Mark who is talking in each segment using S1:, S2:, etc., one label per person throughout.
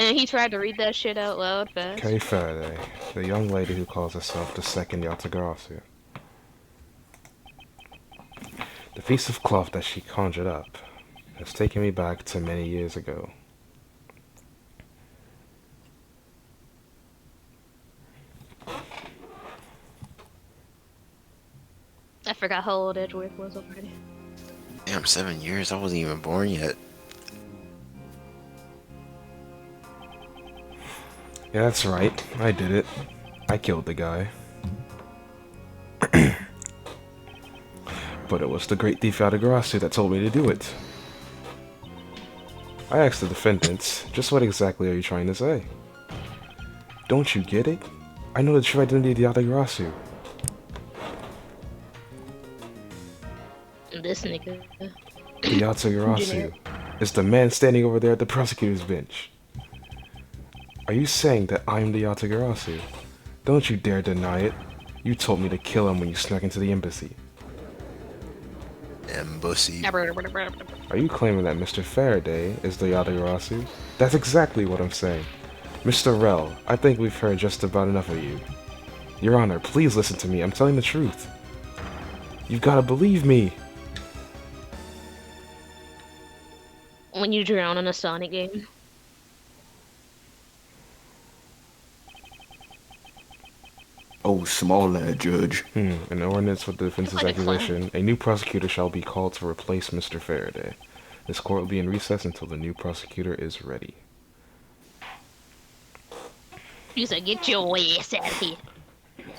S1: And he tried to read that shit out loud fast.
S2: Kay Faraday, the young lady who calls herself the second Yatagarasu. The piece of cloth that she conjured up has taken me back to many years ago.
S1: I forgot how old Edgeworth was already.
S3: Damn, 7 years? I wasn't even born yet.
S2: Yeah, that's right. I did it. I killed the guy. But it was the great thief Yatagarasu that told me to do it. I asked the defendants, just what exactly are you trying to say? Don't you get it? I know the true identity of the Yatagarasu.
S1: This nigga.
S2: The Yatagarasu is the man standing over there at the prosecutor's bench. Are you saying that I'm the Yatagarasu? Don't you dare deny it. You told me to kill him when you snuck into the embassy.
S3: Embassy.
S2: Are you claiming that Mr. Faraday is the Yatagarasu? That's exactly what I'm saying. Mr. Rell, I think we've heard just about enough of you. Your Honor, please listen to me. I'm telling the truth. You've got to believe me.
S1: When you drown in a Sonic game.
S4: Oh, small lad, Judge.
S2: In ordinance with the defense's
S1: Like a clown.
S2: accusation, a new prosecutor shall be called to replace Mr. Faraday. This court will be in recess until the new prosecutor is ready.
S1: You said, get your ass out of here.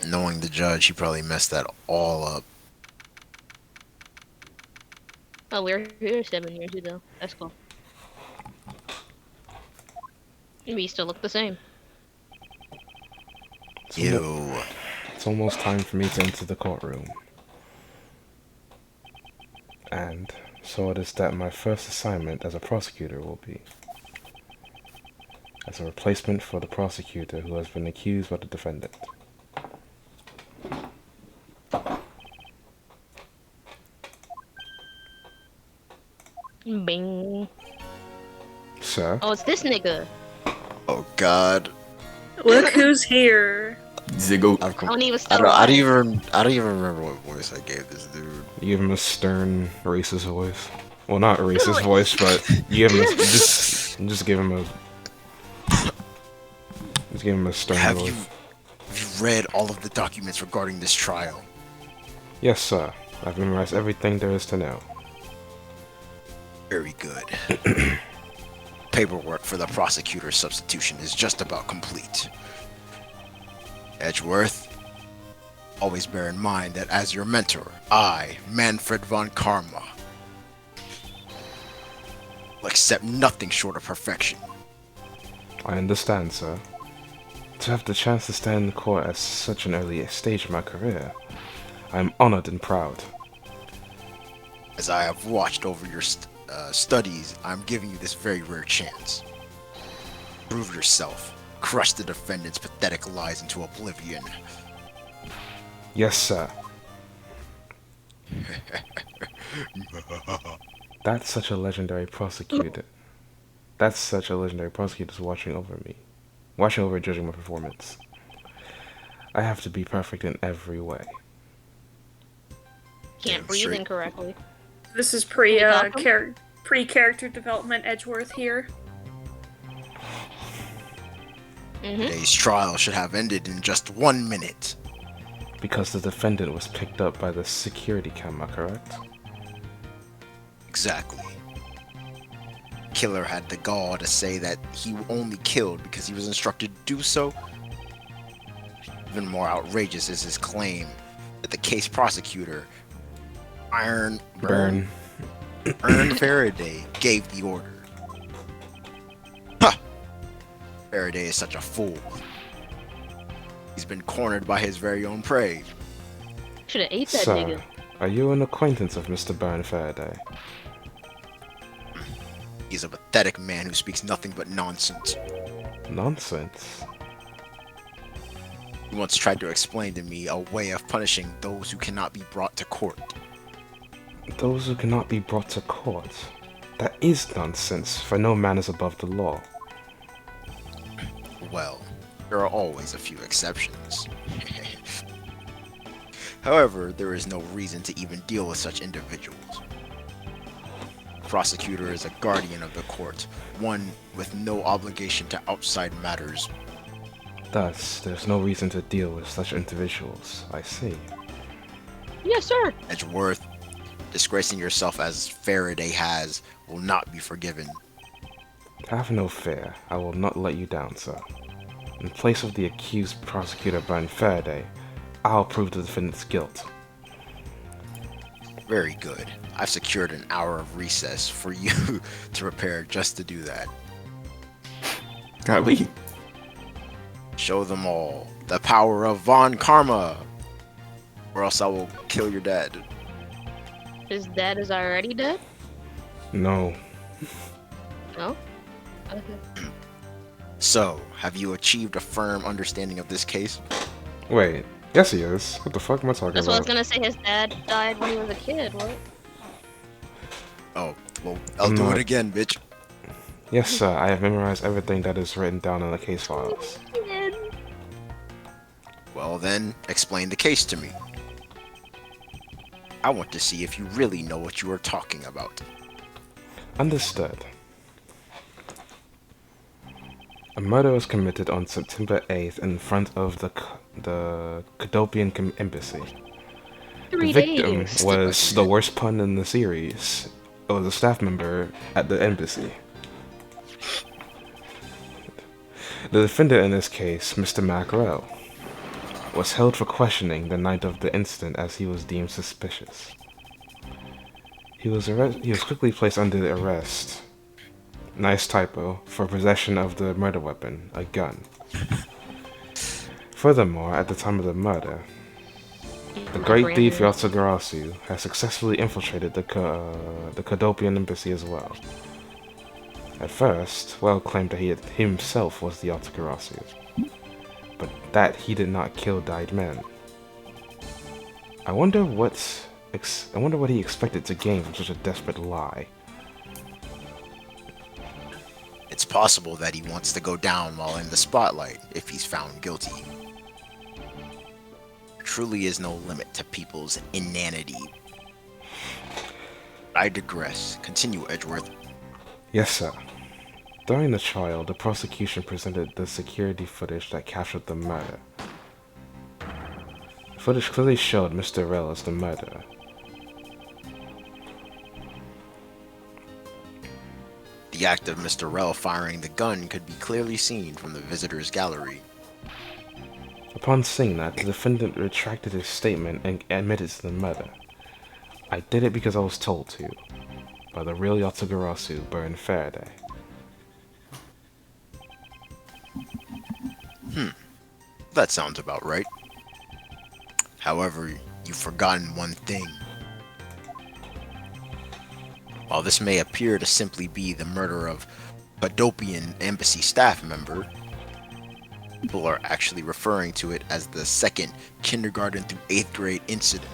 S3: Knowing the judge, he probably messed that all up.
S1: Oh, we were here 7 years ago. That's cool. We still look the same.
S3: Ew.
S2: It's almost time for me to enter the courtroom. And so it is that my first assignment as a prosecutor will be as a replacement for the prosecutor who has been accused by the defendant.
S1: Bing.
S2: Sir?
S1: Oh, it's this nigga.
S3: Oh God.
S5: Look who's here.
S4: Ziggo.
S1: Oh, and he was
S3: I
S1: still
S3: don't. I don't
S1: alive.
S3: even. I don't even remember what voice I gave this dude.
S2: You give him a stern, racist voice. Well, not a racist voice, but you give him a, just give him a stern
S3: Have
S2: voice.
S3: you read all of the documents regarding this trial?
S2: Yes, sir. I've memorized everything there is to know.
S3: Very good. Paperwork for the prosecutor's substitution is just about complete. Edgeworth, always bear in mind that as your mentor, I, Manfred von Karma, will accept nothing short of perfection.
S2: I understand, sir. To have the chance to stand in court at such an early stage of my career, I am honored and proud.
S3: As I have watched over your studies, I'm giving you this very rare chance. Prove yourself. Crush the defendant's pathetic lies into oblivion.
S2: Yes, sir. That's such a legendary prosecutor. That's such a legendary prosecutor's watching over me. Watching over judging my performance. I have to be perfect in every way.
S1: Can't
S3: Damn
S1: breathe
S3: straight.
S1: incorrectly.
S5: This is
S1: talk?
S5: pre-character development Edgeworth here.
S3: Today's trial should have ended in just 1 minute.
S2: Because the defendant was picked up by the security camera, correct?
S3: Exactly. Killer had the gall to say that he only killed because he was instructed to do so. Even more outrageous is his claim that the case prosecutor,
S2: Burn.
S3: Faraday, gave the order. Ha! Faraday is such a fool. He's been cornered by his very own prey.
S1: Should have ate that
S2: Sir,
S1: nigga.
S2: are you an acquaintance of Mr. Baron Faraday?
S3: He's a pathetic man who speaks nothing but nonsense.
S2: Nonsense.
S3: He once tried to explain to me a way of punishing those who cannot be brought to court.
S2: Those who cannot be brought to court. That is nonsense, for no man is above the law.
S3: Well, there are always a few exceptions. However, there is no reason to even deal with such individuals. Prosecutor is a guardian of the court, one with no obligation to outside matters.
S2: Thus, there's no reason to deal with such individuals. I see.
S1: Yes, sir.
S3: Edgeworth, disgracing yourself as Faraday has will not be forgiven.
S2: Have no fear. I will not let you down, sir. In place of the accused prosecutor Brian Faraday, I'll prove the defendant's guilt.
S3: Very good. I've secured an hour of recess for you to prepare just to do that.
S4: Golly.
S3: Show them all the power of Von Karma, or else I will kill your dad.
S1: His dad is already dead?
S2: No.
S1: No? Okay.
S3: So, have you achieved a firm understanding of this case?
S2: Wait. Yes, he is. What the fuck am I talking
S1: That's what I was
S2: about?
S1: gonna say. His dad died when he was a kid. What?
S3: Oh, well, I'll
S2: I'm
S3: do
S2: not-
S3: it again, bitch.
S2: Yes, sir. I have memorized everything that is written down in the case files.
S3: Well then, explain the case to me. I want to see if you really know what you are talking about.
S2: Understood. A murder was committed on September 8th in front of the Cadopian Embassy. The
S1: 3
S2: victim
S1: days.
S2: was the worst pun in the series. It was a staff member at the embassy. The defendant in this case, Mr. Mackerel, was held for questioning the night of the incident as he was deemed suspicious. He was quickly placed under arrest. Nice typo, for possession of the murder weapon, a gun. Furthermore, at the time of the murder, the great thief Yatagarasu has successfully infiltrated the Cadopian embassy as well. At first, Well claimed that he himself was the Yatagarasu, but that he did not kill dyed men. I wonder what he expected to gain from such a desperate lie.
S3: It's possible that he wants to go down while in the spotlight if he's found guilty. There truly is no limit to people's inanity. I digress. Continue, Edgeworth.
S2: Yes, sir. During the trial, the prosecution presented the security footage that captured the murder. The footage clearly showed Mr. Rell as the murderer.
S3: The act of Mr. Rell firing the gun could be clearly seen from the visitor's gallery.
S2: Upon seeing that, the defendant retracted his statement and admitted to the murder. I did it because I was told to, by the real Yatagarasu, Brian Faraday.
S3: That sounds about right. However, you've forgotten one thing. While this may appear to simply be the murder of Cadopian embassy staff member, people are actually referring to it as the second kindergarten through 8th grade incident.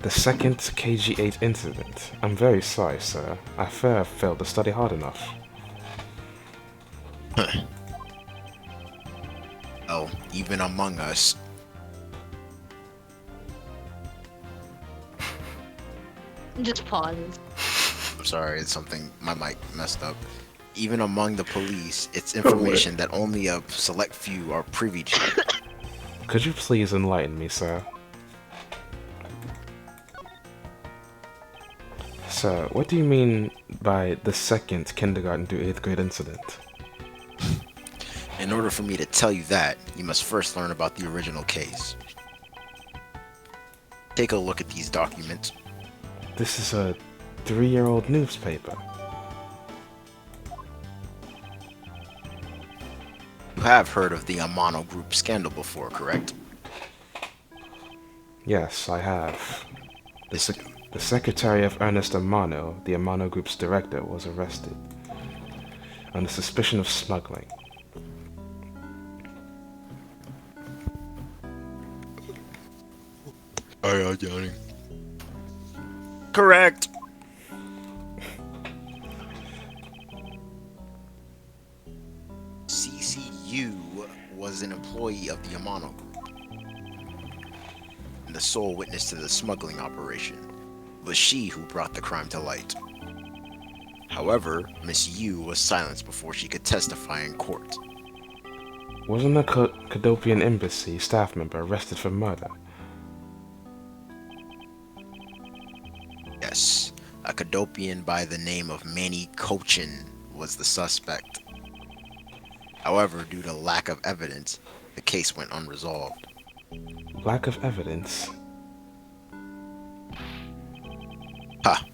S2: The second KG-8 incident. I'm very sorry, sir. I fear I failed to study hard enough.
S3: Oh, even among us.
S1: Just pauses.
S3: I'm sorry, it's something, my mic messed up. Even among the police, it's information that only a select few are privy to.
S2: Could you please enlighten me, sir? Sir, what do you mean by the second kindergarten through 8th grade incident?
S3: In order for me to tell you that, you must first learn about the original case. Take a look at these documents.
S2: This is a 3-year-old newspaper.
S3: You have heard of the Amano Group scandal before, correct?
S2: Yes, I have. The secretary of Ernest Amano, the Amano Group's director, was arrested under suspicion of smuggling.
S3: Aye, Johnny. Correct. Yu was an employee of the Amano Group, and the sole witness to the smuggling operation. It was she who brought the crime to light. However, Miss Yu was silenced before she could testify in court.
S2: Wasn't a Cadopian embassy staff member arrested for murder?
S3: Yes, a Cadopian by the name of Manny Cochin was the suspect. However, due to lack of evidence, the case went unresolved.
S2: Lack of evidence?
S3: Ha!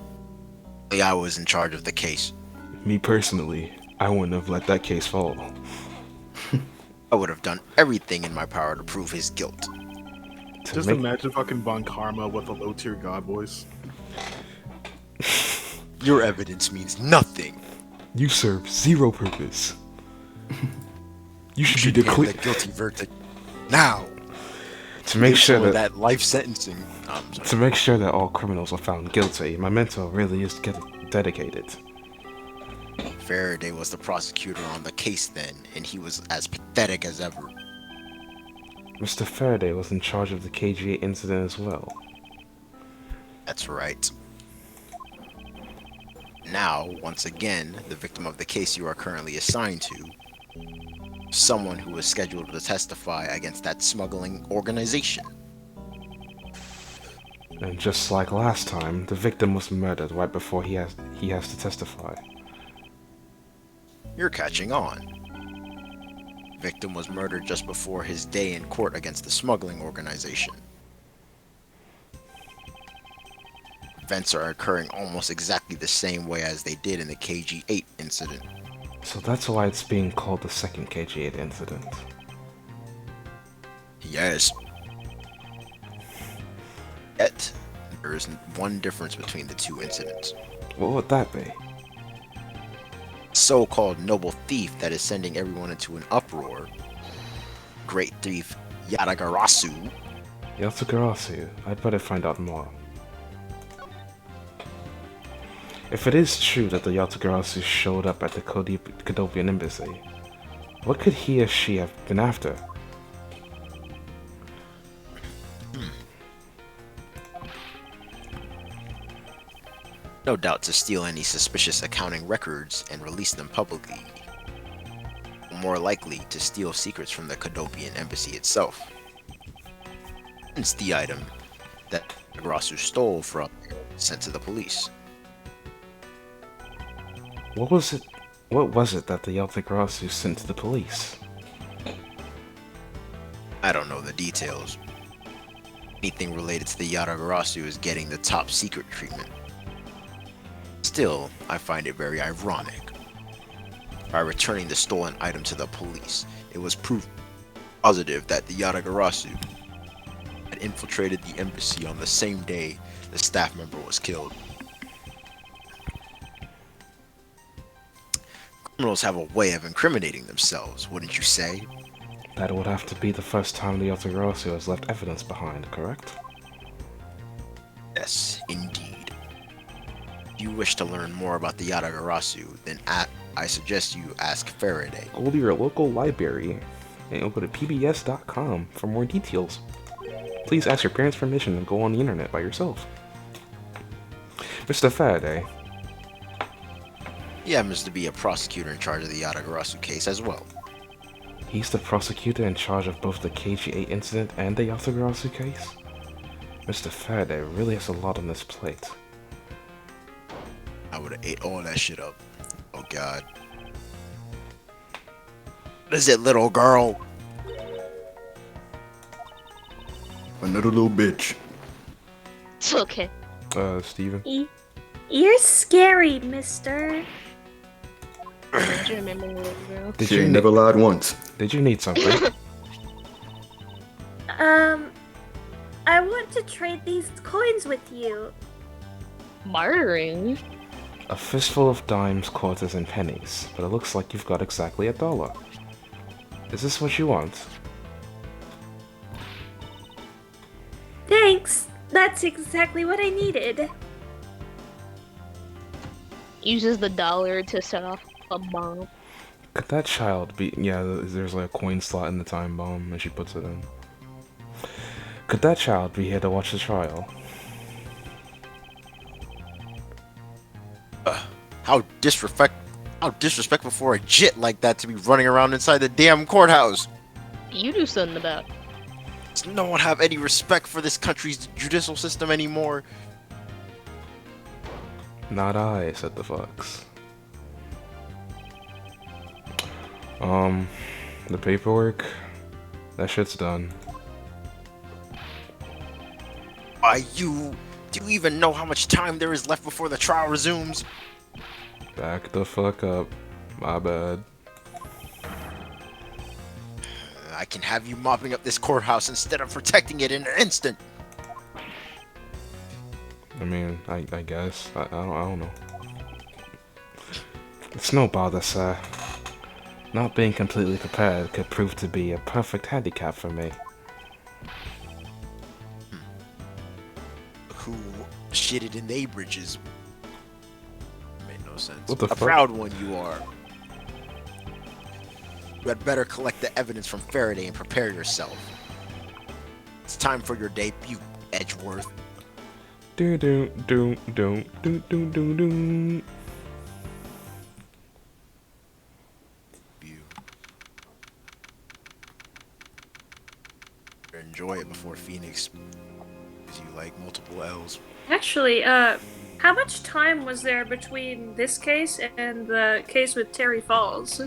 S3: I was in charge of the case.
S2: Me personally, I wouldn't have let that case fall.
S3: I would have done everything in my power to prove his guilt.
S6: Just imagine fucking Bon Karma with a low-tier god voice.
S3: Your evidence means nothing.
S2: You serve zero purpose. You
S3: You
S2: should be
S3: get
S2: declared
S3: the guilty verdict now.
S2: to make sure
S3: Before
S2: that
S3: that life sentencing. I'm sorry.
S2: to make sure that all criminals are found guilty. My mentor really is dedicated.
S3: Faraday was the prosecutor on the case then, and he was as pathetic as ever.
S2: Mr. Faraday was in charge of the KGA incident as well.
S3: That's right. Now, once again, the victim of the case you are currently assigned to, someone who is scheduled to testify against that smuggling organization.
S2: And just like last time, the victim was murdered right before he has to testify.
S3: You're catching on. Victim was murdered just before his day in court against the smuggling organization. Events are occurring almost exactly the same way as they did in the KG-8 incident.
S2: So that's why it's being called the second KG-8 incident.
S3: Yes. Yet, there is one difference between the two incidents.
S2: What would that be?
S3: So-called noble thief that is sending everyone into an uproar, great thief Yatagarasu,
S2: Yatagarasu, I'd better find out more. If it is true that the Yatagarasu showed up at the Cadopian embassy, what could he or she have been after?
S3: no doubt to steal any suspicious accounting records and release them publicly. More likely to steal secrets from the Cadopian embassy itself. Hence the item that Yatagarasu stole from sent to the police.
S2: What was it that the Yatagarasu sent to the police?
S3: I don't know the details. Anything related to the Yatagarasu is getting the top secret treatment. Still, I find it very ironic. By returning the stolen item to the police, it was proof positive that the Yatagarasu had infiltrated the embassy on the same day the staff member was killed. Criminals have a way of incriminating themselves, wouldn't you say?
S2: That would have to be the first time the Yatagarasu has left evidence behind, correct?
S3: Yes, indeed. If you wish to learn more about the Yatagarasu, then I suggest you ask Faraday.
S2: Go to your local library and go to pbs.com for more details. Please ask your parents' permission and go on the internet by yourself. Mr. Faraday.
S3: He happens to be a prosecutor in charge of the Yatagarasu case as well.
S2: He's the prosecutor in charge of both the KG-8 incident and the Yatagarasu case? Mr. Faraday really has a lot on his plate.
S3: I would have ate all that shit up. Oh god. What is it, little girl?
S4: Another little bitch.
S1: It's okay.
S2: Steven?
S5: You're scary, mister.
S1: Don't you remember the little girl?
S2: Did
S4: She
S2: you
S4: ain't never lied once.
S2: Did you need something?
S5: I want to trade these coins with you.
S1: Bartering?
S2: A fistful of dimes, quarters, and pennies, but it looks like you've got exactly $1. Is this what you want?
S5: Thanks. That's exactly what I needed.
S1: Uses the dollar to set off a bomb.
S2: Could that child be? Yeah, there's like a coin slot in the time bomb, and she puts it in. Could that child be here to watch the trial?
S3: How disrespectful for a jit like that to be running around inside the damn courthouse.
S1: You do something about it.
S3: Does no one have any respect for this country's judicial system anymore?
S2: Not I, said the fox. The paperwork, that shit's done.
S3: Why, do you even know how much time there is left before the trial resumes?
S2: Back the fuck up. My bad.
S3: I can have you mopping up this courthouse instead of protecting it in an instant.
S2: I mean, I guess. I don't know. It's no bother, sir. Not being completely prepared could prove to be a perfect handicap for me.
S3: Who shitted in they bridges? Made no sense.
S2: What the
S3: A
S2: fuck?
S3: proud one you are. You had better collect the evidence from Faraday and prepare yourself. It's time for your debut, Edgeworth.
S2: Do do do do do do do do.
S3: Enjoy it before Phoenix gives you like multiple L's.
S5: Actually, how much time was there between this case and the case with Terry Falls?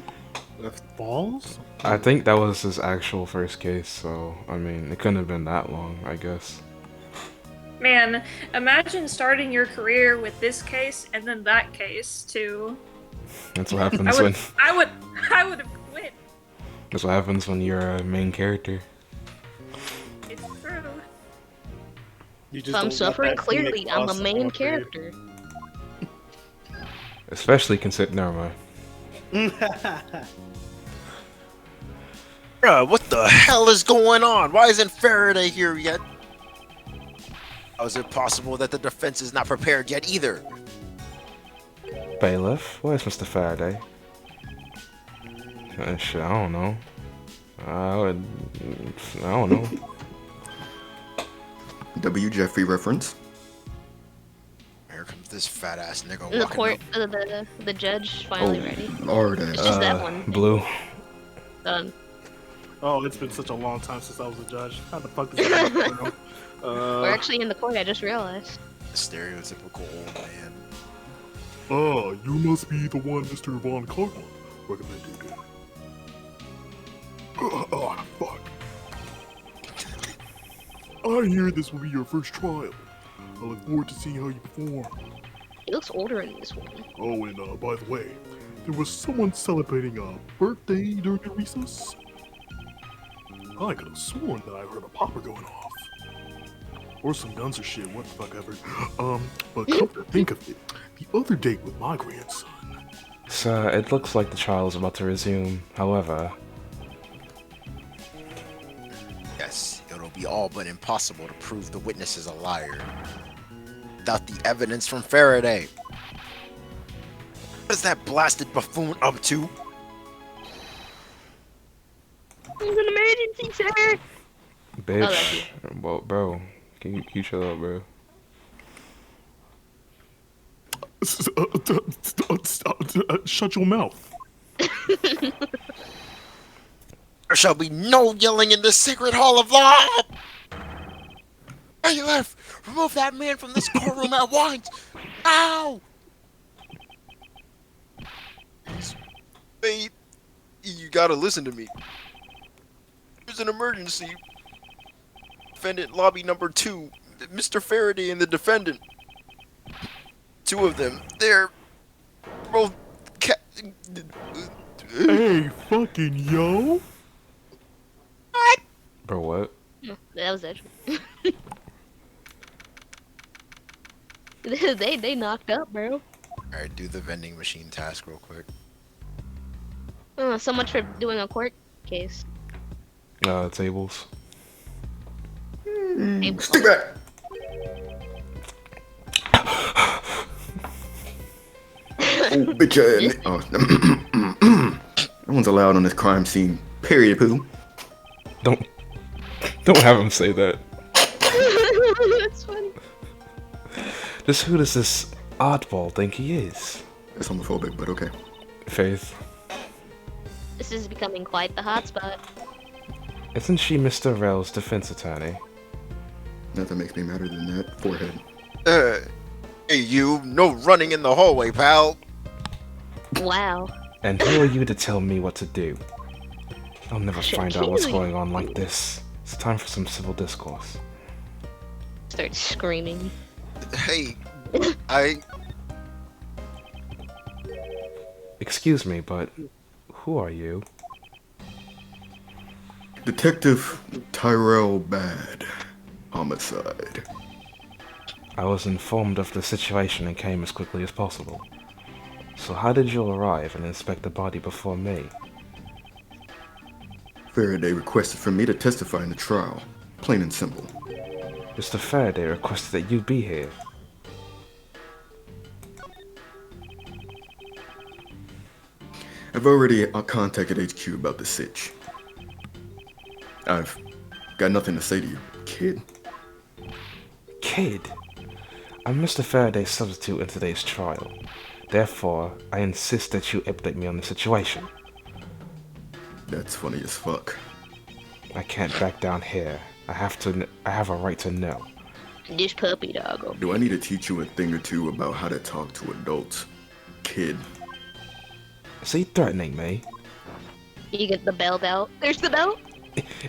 S6: The Falls?
S2: I think that was his actual first case, so I mean, it couldn't have been that long, I guess.
S5: Man, imagine starting your career with this case and then that case too.
S2: That's what happens when.
S5: I would have quit.
S2: That's what happens when you're a main character.
S5: It's true.
S6: You
S1: If
S6: just
S1: I'm
S6: don't
S1: suffering,
S6: let that Phoenix
S1: clearly I'm the
S6: boss
S1: main
S6: upgrade.
S1: character.
S2: Especially consider. Never mind.
S3: Bruh, what the hell is going on? Why isn't Faraday here yet? How is it possible that the defense is not prepared yet either?
S2: Bailiff, where's Mr. Faraday? Shit, I don't know. I don't know.
S4: W. Jeffrey reference.
S3: Here comes this fat ass nigga
S1: The
S3: walking
S1: court,
S3: up.
S1: the judge finally ready.
S4: Lord.
S1: It's just that one.
S2: Blue.
S1: Done.
S6: Oh, it's been such a long time since I was a judge. How the fuck is that?
S1: We're actually in the court. I just realized.
S3: Stereotypical old man.
S6: Oh, you must be the one Mr. Von Karma recommended. Oh, fuck. I hear this will be your first trial. I look forward to seeing how you perform.
S1: He looks older in this one.
S6: Oh, and by the way, there was someone celebrating a birthday during the recess. I could have sworn that I heard a popper going off. Or some guns or shit, what the fuck ever. But come to think of it, the other date with my grandson.
S2: Sir, it looks like the trial is about to resume. However,
S3: Yes, it'll be all but impossible to prove the witness is a liar without the evidence from Faraday. What is that blasted buffoon up to?
S1: It's an emergency, sir.
S2: bitch. Well, bro, can you shut up, bro?
S6: Shut your mouth.
S3: There shall be no yelling in the sacred hall of law! Hey, left! Remove that man from this courtroom at once! Ow! Wait, you gotta listen to me. There's an emergency. Defendant lobby number 2. Mr. Faraday and the defendant. Two of them. They're both
S6: Hey, fucking yo!
S2: Bro, what?
S1: No, that was it. they knocked up, bro.
S3: Alright, do the vending machine task real quick.
S1: So much for doing a court case.
S2: Tables.
S1: Tables.
S4: Stick back.
S1: Oh,
S4: Oh, bitch. Oh. No one's allowed on this crime scene. Period, poo.
S2: Don't have him say that.
S1: That's funny.
S2: Just who does this oddball think he is?
S4: It's homophobic, but okay.
S2: Faith,
S1: This is becoming quite the hotspot.
S2: isn't she Mr. Rel's defense attorney?
S4: Nothing makes me madder than that. Forehead.
S3: Hey, you, no running in the hallway, pal.
S1: Wow.
S2: And who are you to tell me what to do? I'll never
S1: Should
S2: find out what's
S1: kill you.
S2: going on like this. It's time for some civil discourse.
S1: Start screaming.
S3: Hey, I.
S2: Excuse me, but who are you?
S4: Detective Tyrell Bad. Homicide.
S2: I was informed of the situation and came as quickly as possible. So how did you arrive and inspect the body before me?
S4: Faraday requested for me to testify in the trial. Plain and simple.
S2: Mr. Faraday requested that you be here.
S4: I've already contacted HQ about the sitch. I've got nothing to say to you, kid.
S2: Kid! I'm Mr. Faraday's substitute in today's trial. Therefore, I insist that you update me on the situation.
S4: That's funny as fuck.
S2: I can't back down here. I have a right to know.
S1: This puppy dog.
S4: Do I need to teach you a thing or two about how to talk to adults, kid?
S2: Is he threatening me?
S1: You get the belt out. There's the belt.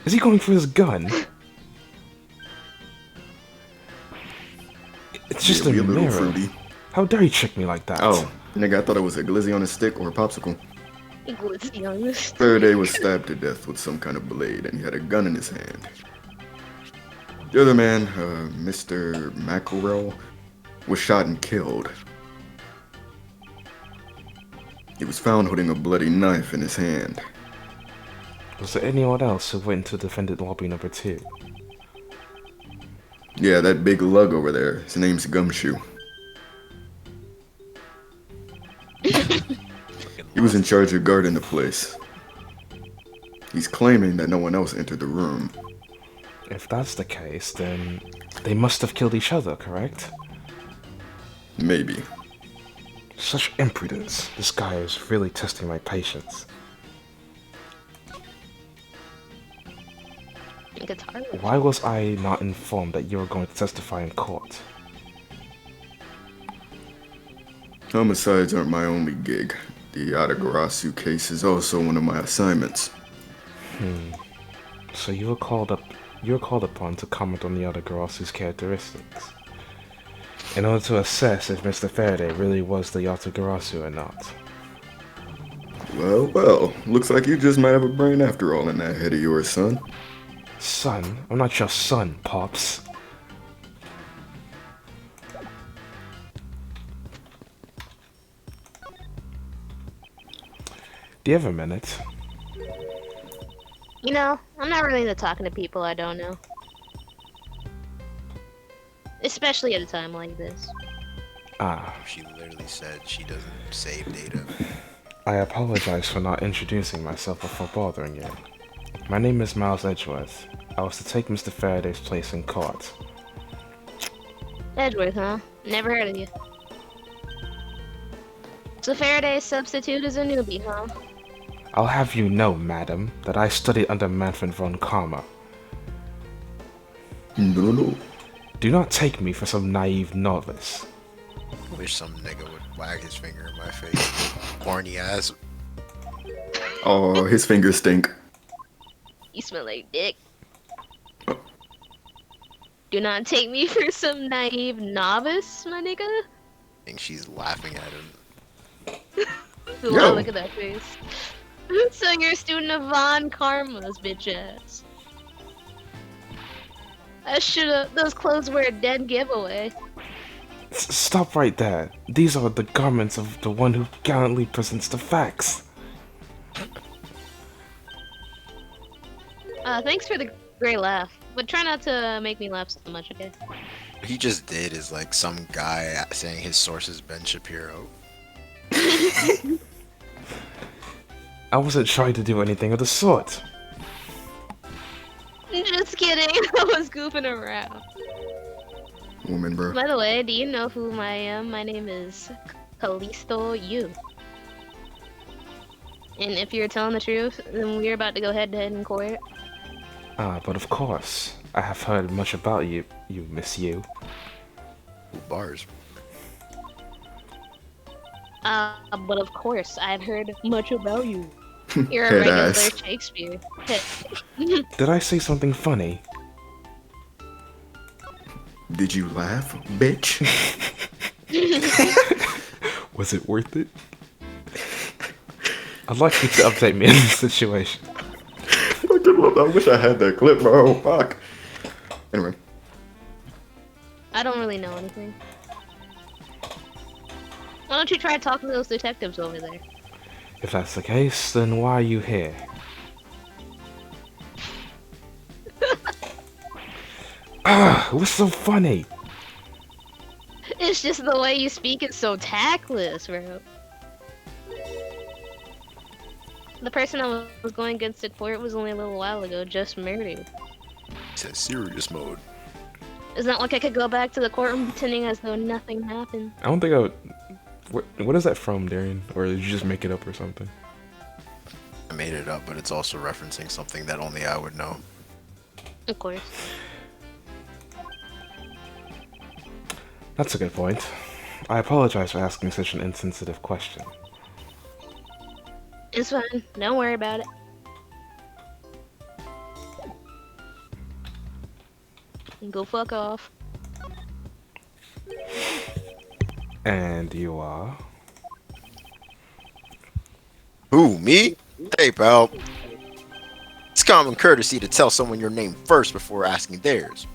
S2: Is he going for his gun? It's just
S4: Yeah,
S2: a
S4: we a little
S2: mirror.
S4: fruity.
S2: How dare you trick me like that?
S4: Oh, nigga, I thought it was a glizzy on a stick or a popsicle.
S1: Glitzy youngest.
S4: Faraday was stabbed to death with some kind of blade, and he had a gun in his hand. The other man, Mr. McElroy, was shot and killed. He was found holding a bloody knife in his hand.
S2: Was there anyone else who went into defendant lobby number 2?
S4: Yeah, that big lug over there. His name's Gumshoe. He was in charge of guarding the place. He's claiming that no one else entered the room.
S2: If that's the case, then they must have killed each other, correct?
S4: Maybe.
S2: Such impudence. This guy is really testing my patience.
S1: Guitar.
S2: Why was I not informed that you were going to testify in court?
S4: Homicides aren't my only gig. The Adagarasu case is also one of my assignments.
S2: So you were called upon to comment on the other Garasu's characteristics, in order to assess if Mr. Faraday really was the Yatagarasu or not.
S4: Well, looks like you just might have a brain after all in that head of yours, son.
S2: Son? I'm not your son, Pops. Do you have a minute?
S1: You know, I'm not really into talking to people I don't know. Especially at a time like this.
S2: Ah,
S3: She literally said she doesn't save data.
S2: I apologize for not introducing myself before bothering you. My name is Miles Edgeworth. I was to take Mr. Faraday's place in court.
S1: Edgeworth, huh? Never heard of you. So Faraday's substitute is a newbie, huh?
S2: I'll have you know, madam, that I studied under Manfred von Karma.
S4: No.
S2: Do not take me for some naive novice.
S3: I wish some nigga would wag his finger in my face. Horny ass.
S4: Oh, his fingers stink.
S1: You smell like dick. Do not take me for some naive novice, my nigga.
S3: I think she's laughing at him.
S1: Wow, look at that face. So you're a student of Von Karma's bitch ass. I should've. Those clothes were a dead giveaway.
S2: Stop right there. These are the garments of the one who gallantly presents the facts.
S1: Thanks for the great laugh, but try not to make me laugh so much, okay?
S3: What he just did is like some guy saying his source is Ben Shapiro.
S2: I wasn't trying to do anything of the sort.
S1: Just kidding. I was goofing around.
S4: Woman, bro.
S1: By the way, do you know who I am? My name is Callisto Yu. And if you're telling the truth, then we're about to go head to head in court.
S2: But of course, I have heard much about you, Miss Yu.
S3: Ooh, bars.
S1: But of course, I've heard much about you. You're a
S4: Head
S1: regular
S4: ass.
S1: Shakespeare.
S2: Did I say something funny?
S4: Did you laugh, bitch?
S2: Was it worth it? I'd like you to update me on the situation.
S4: I wish I had that clip, bro. Fuck. Anyway.
S1: I don't really know anything. Why don't you try talking to those detectives over there?
S2: If that's the case, then why are you here? What's so funny?
S1: It's just the way you speak is so tactless, bro. The person I was going against at court was only a little while ago just murdered.
S3: It's in serious mode.
S1: It's not like I could go back to the courtroom pretending as though nothing happened.
S2: I don't think I would... What is that from, Darian? Or did you just make it up or something?
S3: I made it up, but it's also referencing something that only I would know.
S1: Of course.
S2: That's a good point. I apologize for asking such an insensitive question.
S1: It's fine. Don't worry about it. Go fuck off.
S2: And you are?
S3: Who, me? Hey, pal. It's common courtesy to tell someone your name first before asking theirs.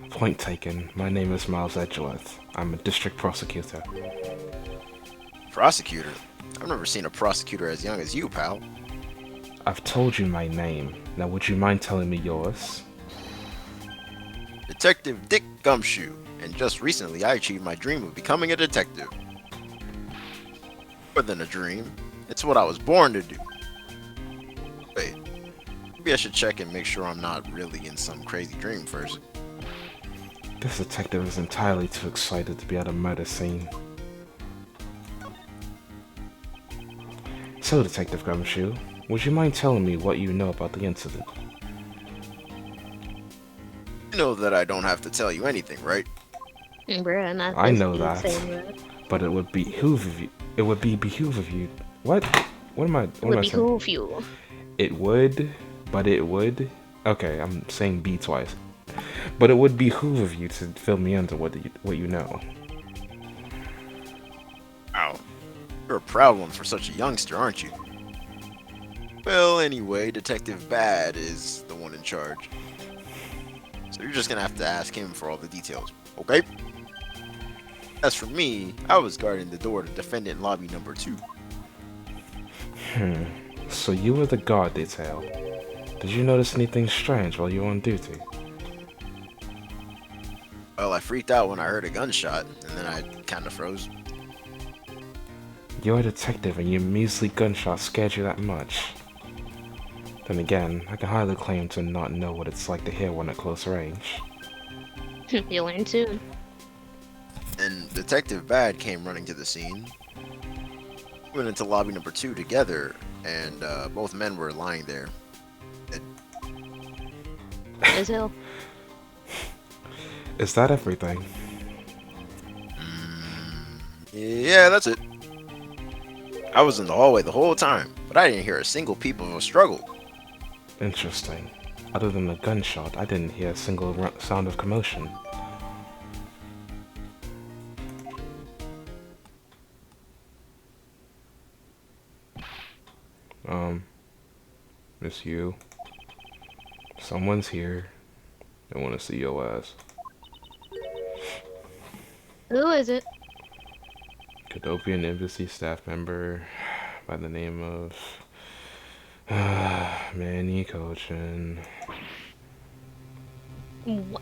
S2: Point taken. My name is Miles Edgeworth. I'm a district prosecutor.
S3: Prosecutor? I've never seen a prosecutor as young as you, pal.
S2: I've told you my name. Now would you mind telling me yours?
S3: Detective Dick Gumshoe, and just recently I achieved my dream of becoming a detective. More than a dream, it's what I was born to do. Wait, maybe I should check and make sure I'm not really in some crazy dream first.
S2: This detective is entirely too excited to be at a murder scene. So, Detective Gumshoe, would you mind telling me what you know about the incident?
S3: You know that I don't have to tell you anything, right?
S1: Bruh, not
S2: I
S1: this
S2: know
S1: dude
S2: that.
S1: saying that.
S2: But it would behoove of you. It would behoove of you. What? What am I? What
S1: Would
S2: am I saying?
S1: behoove you.
S2: It would, but it would. Okay, I'm saying B twice. But it would behoove of you to fill me into what you know.
S3: Wow. You're a proud one for such a youngster, aren't you? Well, anyway, Detective Bad is the one in charge. So you're just gonna have to ask him for all the details, okay? As for me, I was guarding the door to defendant lobby number 2.
S2: So you were the guard detail. Did you notice anything strange while you were on duty?
S3: Well, I freaked out when I heard a gunshot, and then I kinda froze.
S2: You're a detective and your measly gunshot scared you that much. Then again, I can hardly claim to not know what it's like to hear one at close range.
S1: You'll learn soon.
S3: And Detective Bad came running to the scene. We went into lobby number 2 together, and both men were lying there.
S1: As hell.
S2: Is that everything?
S3: Yeah, that's it. I was in the hallway the whole time, but I didn't hear a single peep of a struggle.
S2: Interesting. Other than the gunshot, I didn't hear a single sound of commotion. Miss Yu. Someone's here. They want to see your ass.
S1: Who is it?
S2: Cadopian Embassy staff member by the name of Manny Cochin.
S1: What?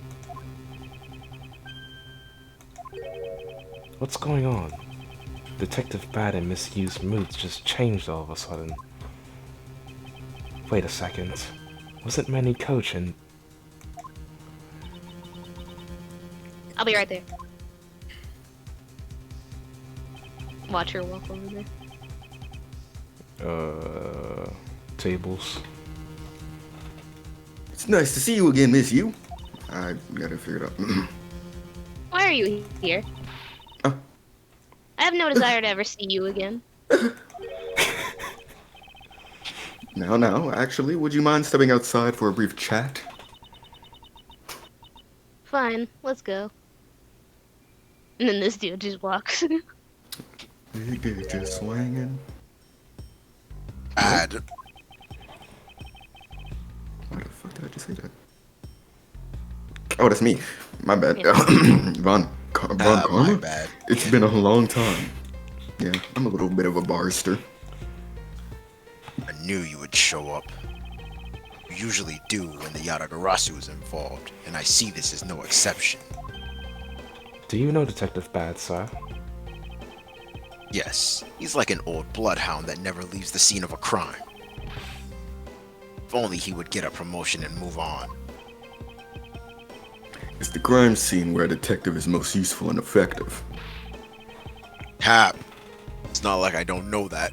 S2: What's going on? Detective Bad and Miss Yu's moods just changed all of a sudden. Wait a second. Wasn't Manny coaching?
S1: I'll be right there. Watch her walk over there.
S2: Tablez.
S4: It's nice to see you again, Miss Yu. I gotta figure it out.
S1: Why are you here?
S4: Oh.
S1: I have no desire to ever see you again.
S4: Now, actually, would you mind stepping outside for a brief chat?
S1: Fine, let's go. And then this dude just walks.
S4: You get just swinging.
S3: Bad.
S4: Why the fuck did I just say that? Oh, that's me. My bad.
S1: Yeah.
S4: Von
S3: My
S4: Karma?
S3: bad.
S4: It's been a long time. Yeah, I'm a little bit of a barster.
S3: I knew you would show up. You usually do when the Yatagarasu is involved, and I see this as no exception.
S2: Do you know Detective Bad, sir?
S3: Yes, he's like an old bloodhound that never leaves the scene of a crime. If only he would get a promotion and move on.
S4: It's the crime scene where a detective is most useful and effective.
S3: Hap, it's not like I don't know that.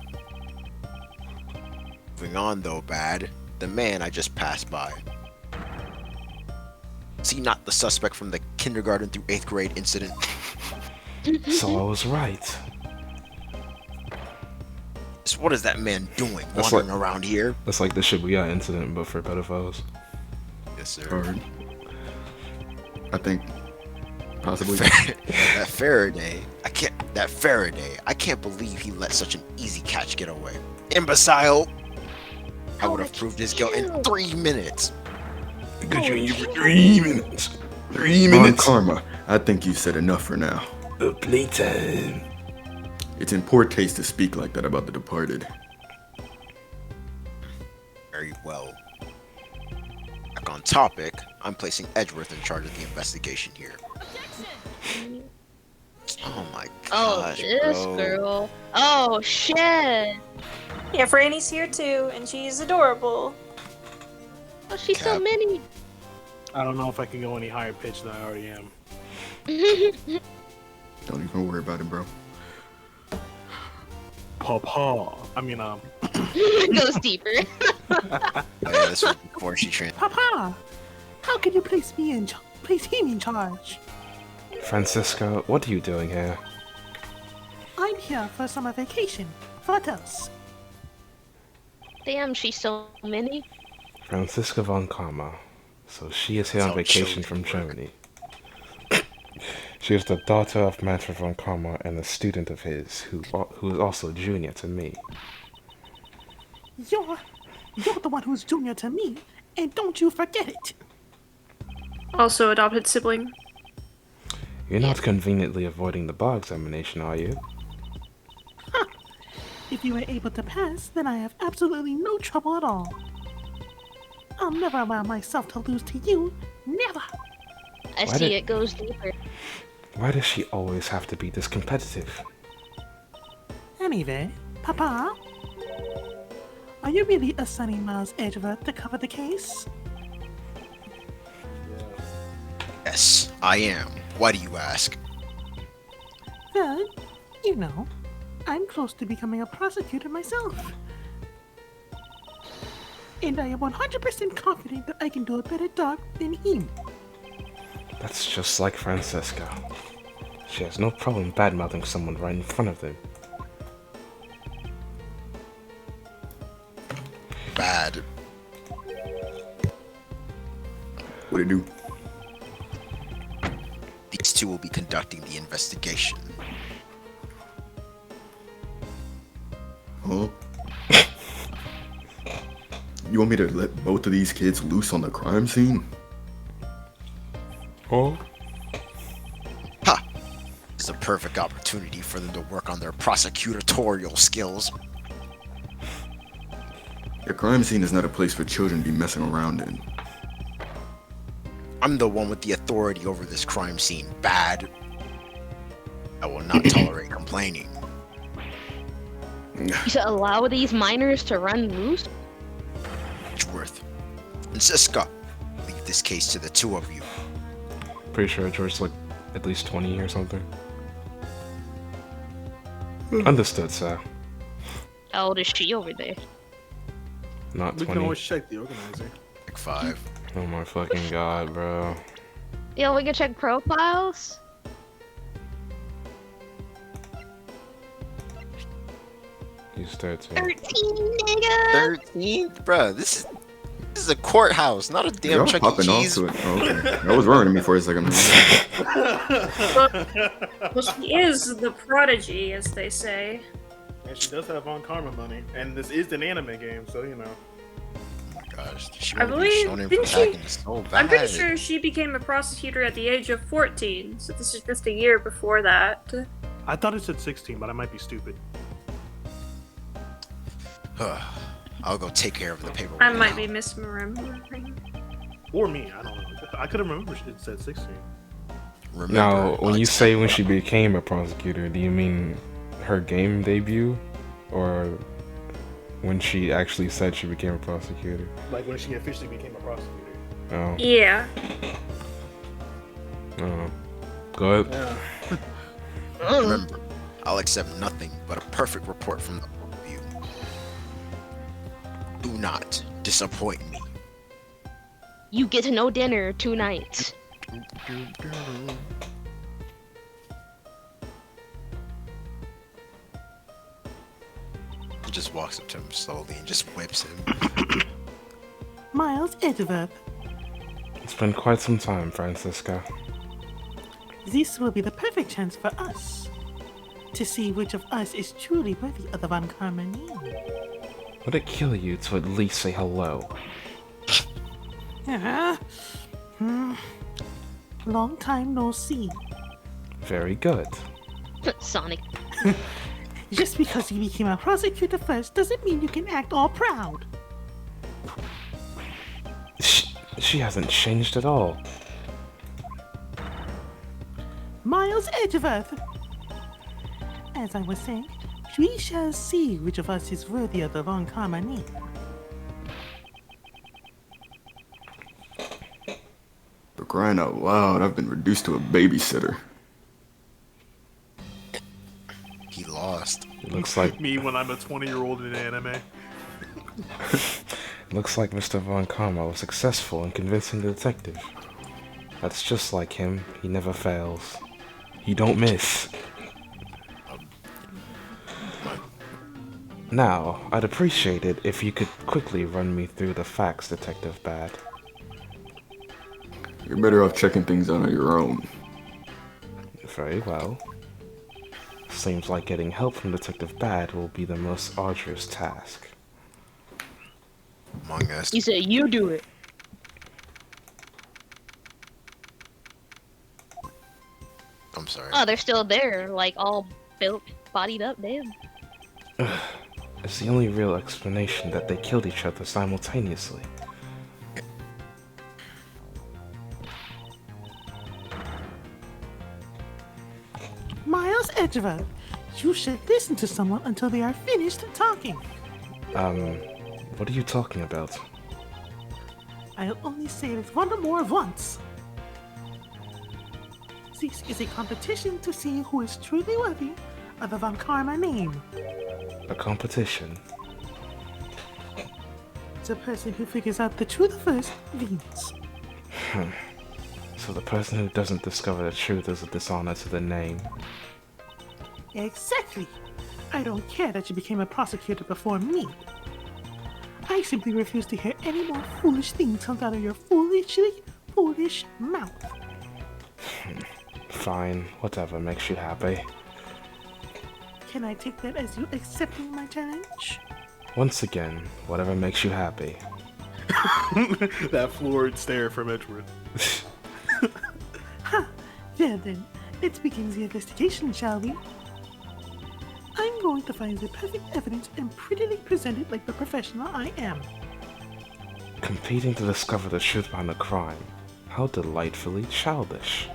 S3: Moving on though, Bad, the man I just passed by. Is he not the suspect from the kindergarten through 8th grade incident?
S2: So I was right.
S3: So what is that man doing,
S2: That's
S3: wandering around here?
S2: That's like the Shibuya incident, but for pedophiles.
S3: Yes, sir.
S4: Hard. I think possibly.
S3: That Faraday, I can't believe he let such an easy catch get away. Imbecile! I would have proved his guilt in 3 minutes.
S2: Because you in here for 3 minutes. 3
S4: Von
S2: minutes.
S4: Karma, I think you've said enough for now.
S2: Playtime.
S4: It's in poor taste to speak like that about the departed.
S3: Very well. Back on topic, I'm placing Edgeworth in charge of the investigation here. Oh my
S1: Oh,
S3: gosh,
S1: this
S3: bro.
S1: girl. Oh, shit.
S5: Yeah, Franny's here too, and she's adorable.
S1: Oh, she's so
S3: Cap.
S1: many.
S6: I don't know if I can go any higher pitch than I already am.
S4: Don't even worry about it, bro.
S6: Papa. I mean,
S1: It goes deeper.
S3: Oh, yeah, this was before she trained.
S7: Papa, how can you place him in charge?
S2: Francisco, what are you doing here?
S7: I'm here for summer vacation. What else?
S1: Damn, she's so many.
S2: Francisca von Karma. So she is here on
S3: That's how
S2: vacation from
S3: children
S2: Germany. She is the daughter of Manfred von Karma and a student of his, who is also junior to me.
S7: You're the one who's junior to me, and don't you forget it.
S5: Also adopted sibling.
S2: You're not conveniently avoiding the bar examination, are you?
S7: If you were able to pass, then I have absolutely no trouble at all. I'll never allow myself to lose to you. Never.
S1: I
S2: Why
S1: see
S2: did-
S1: it goes deeper.
S2: Why does she always have to be this competitive?
S7: Anyway, Papa, are you really assigning Miles Edgeworth to cover the case?
S3: Yes, I am. Why do you ask?
S7: Well, you know, I'm close to becoming a prosecutor myself. And I am 100% confident that I can do a better job than him.
S2: That's just like Francisca. She has no problem badmouthing someone right in front of them.
S3: Bad.
S4: What'd it do?
S3: These two will be conducting the investigation.
S4: Huh? You want me to let both of these kids loose on the crime scene?
S2: Oh?
S3: Ha! It's a perfect opportunity for them to work on their prosecutorial skills.
S4: The crime scene is not a place for children to be messing around in.
S3: I'm the one with the authority over this crime scene. Bad. I will not tolerate complaining.
S1: You should allow these miners to run loose?
S3: Edgeworth and Siska, leave this case to the two of you.
S2: Pretty sure George's like at least 20 or something. Understood, sir.
S1: How old is she over there?
S2: Not
S6: We can
S2: 20.
S6: always check the organizer.
S3: Like 5.
S2: Oh my fucking god, bro.
S1: Yo, we can check profiles?
S2: He's 13.
S1: 13, nigga!
S3: 13th, bruh. This is a courthouse, not a damn
S4: Y'all
S3: Chuck E.
S4: popping off
S3: Cheese.
S4: to it. Oh, okay. I was worrying me for a second.
S5: Well, she is the prodigy, as they say.
S6: And she does have Von Karma money, and this is an anime game, so you know.
S3: Oh my gosh, she
S5: I
S3: wanna be
S5: believe-
S3: shonen
S5: didn't
S3: for
S5: she-
S3: hacking so bad.
S5: I'm pretty sure she became a prosecutor at the age of 14, so this is just a year before that.
S6: I thought it said 16, but I might be stupid.
S3: I'll go take care of the paperwork.
S5: I might
S3: now.
S5: be misremembering.
S6: Or me, I don't know. I could have remembered it said 16.
S3: Remember,
S2: Now, when you
S3: Alex,
S2: say when she became a prosecutor, do you mean her game debut? Or when she actually said she became a prosecutor?
S6: Like when she officially became a prosecutor.
S2: Oh,
S5: Yeah.
S2: I don't know. Go ahead.
S6: Yeah.
S3: remember, I'll accept nothing but a perfect report from the both of you. Do not disappoint me.
S1: You get to know dinner tonight.
S3: He just walks up to him slowly and just whips him.
S7: Miles Edgeworth,
S2: It's been quite some time, Francisca.
S7: this will be the perfect chance for us to see which of us is truly worthy of the Von Karma name.
S2: Would it kill you to at least say hello?
S7: Long time no see.
S2: Very good.
S1: Sonic.
S7: Just because you became a prosecutor first doesn't mean you can act all proud.
S2: She hasn't changed at all.
S7: Miles Edgeworth. As I was saying, we shall see which of us is worthy of the Von Karma name.
S4: For crying out loud, I've been reduced to a babysitter.
S3: He lost.
S2: It looks like
S6: Me when I'm a 20-year-old in anime.
S2: Mr. Von Karma was successful in convincing the detective. That's just like him. He never fails. He don't miss. Now, I'd appreciate it if you could quickly run me through the facts, Detective Bad.
S4: You're better off checking things out on your own.
S2: Very well. Seems like getting help from Detective Bad will be the most arduous task.
S3: Among us.
S1: You said you do it.
S3: I'm sorry.
S1: Oh, they're still there, like all built, bodied up, damn.
S2: It's the only real explanation that they killed each other simultaneously.
S7: Miles Edgeworth, you should listen to someone until they are finished talking.
S2: What are you talking about?
S7: I'll only say it one more once. This is a competition to see who is truly worthy of the Von Karma name.
S2: A competition?
S7: The person who figures out the truth first wins.
S2: So the person who doesn't discover the truth is a dishonor to the name.
S7: Exactly. I don't care that you became a prosecutor before me. I simply refuse to hear any more foolish things come out of your foolish mouth.
S2: Fine, whatever makes you happy.
S7: Can I take that as you accepting my challenge?
S2: Once again, whatever makes you happy.
S6: That floored stare from Edgeworth.
S7: Well then, let's begin the investigation, shall we? I'm going to find the perfect evidence and prettily present it like the professional I am.
S2: Competing to discover the truth behind the crime. How delightfully childish.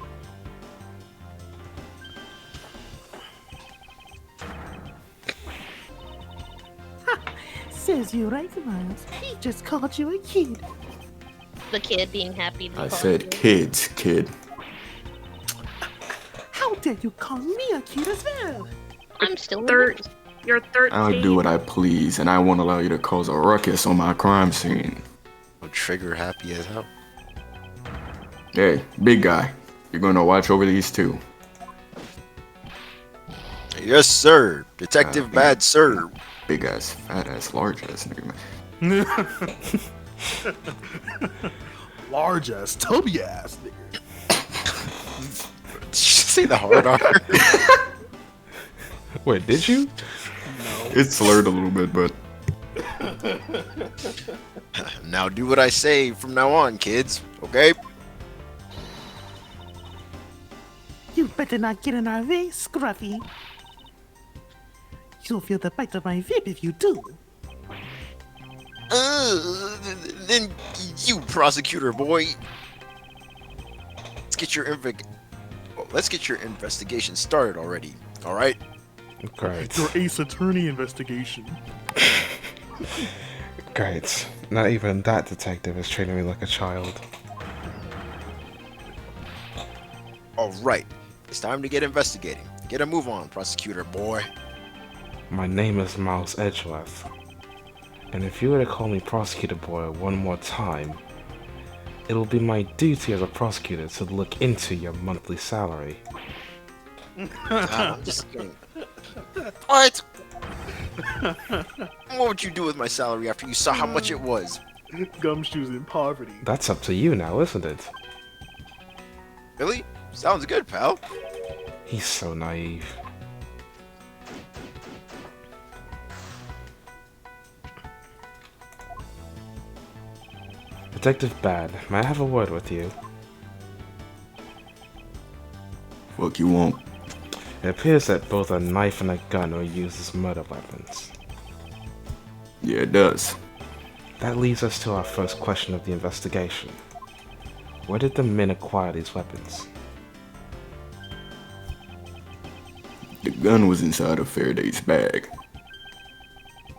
S7: is you, right, Miles? He just called you a kid.
S1: The kid being happy to be
S4: I
S1: called
S4: said
S1: you.
S4: kids, kid.
S7: How dare you call me a kid as well?
S1: I'm still in
S5: Third.
S1: this.
S5: You're 13.
S4: I'll do what I please, and I won't allow you to cause a ruckus on my crime scene.
S3: Trigger happy as hell.
S4: Hey, big guy, you're gonna watch over these two.
S3: Yes, sir. Detective Bad Sir.
S4: Big ass, fat ass, large ass nigga, man.
S6: Large ass, tubby ass nigga.
S3: Did you say the hard R?
S2: Wait, did you?
S4: It's slurred a little bit, but
S3: Now do what I say from now on, kids. Okay?
S7: You better not get in our way, Scruffy. You'll feel the bite of my whip if you do.
S3: Then you prosecutor boy. Let's get your investigation started already. All right?
S2: Great.
S6: Your Ace Attorney investigation.
S2: Great. Not even that detective is treating me like a child.
S3: All right. It's time to get investigating. Get a move on, prosecutor boy.
S2: My name is Miles Edgeworth. And if you were to call me prosecutor boy one more time, it'll be my duty as a prosecutor to look into your monthly salary.
S3: I'm just kidding. What? What would you do with my salary after you saw how much it was?
S6: Gumshoes in poverty.
S2: That's up to you now, isn't it?
S3: Really? Sounds good, pal.
S2: He's so naive. Detective Bad, may I have a word with you?
S4: fuck you won't.
S2: It appears that both a knife and a gun were used as murder weapons.
S4: Yeah, it does.
S2: That leads us to our first question of the investigation. Where did the men acquire these weapons?
S4: The gun was inside of Faraday's bag.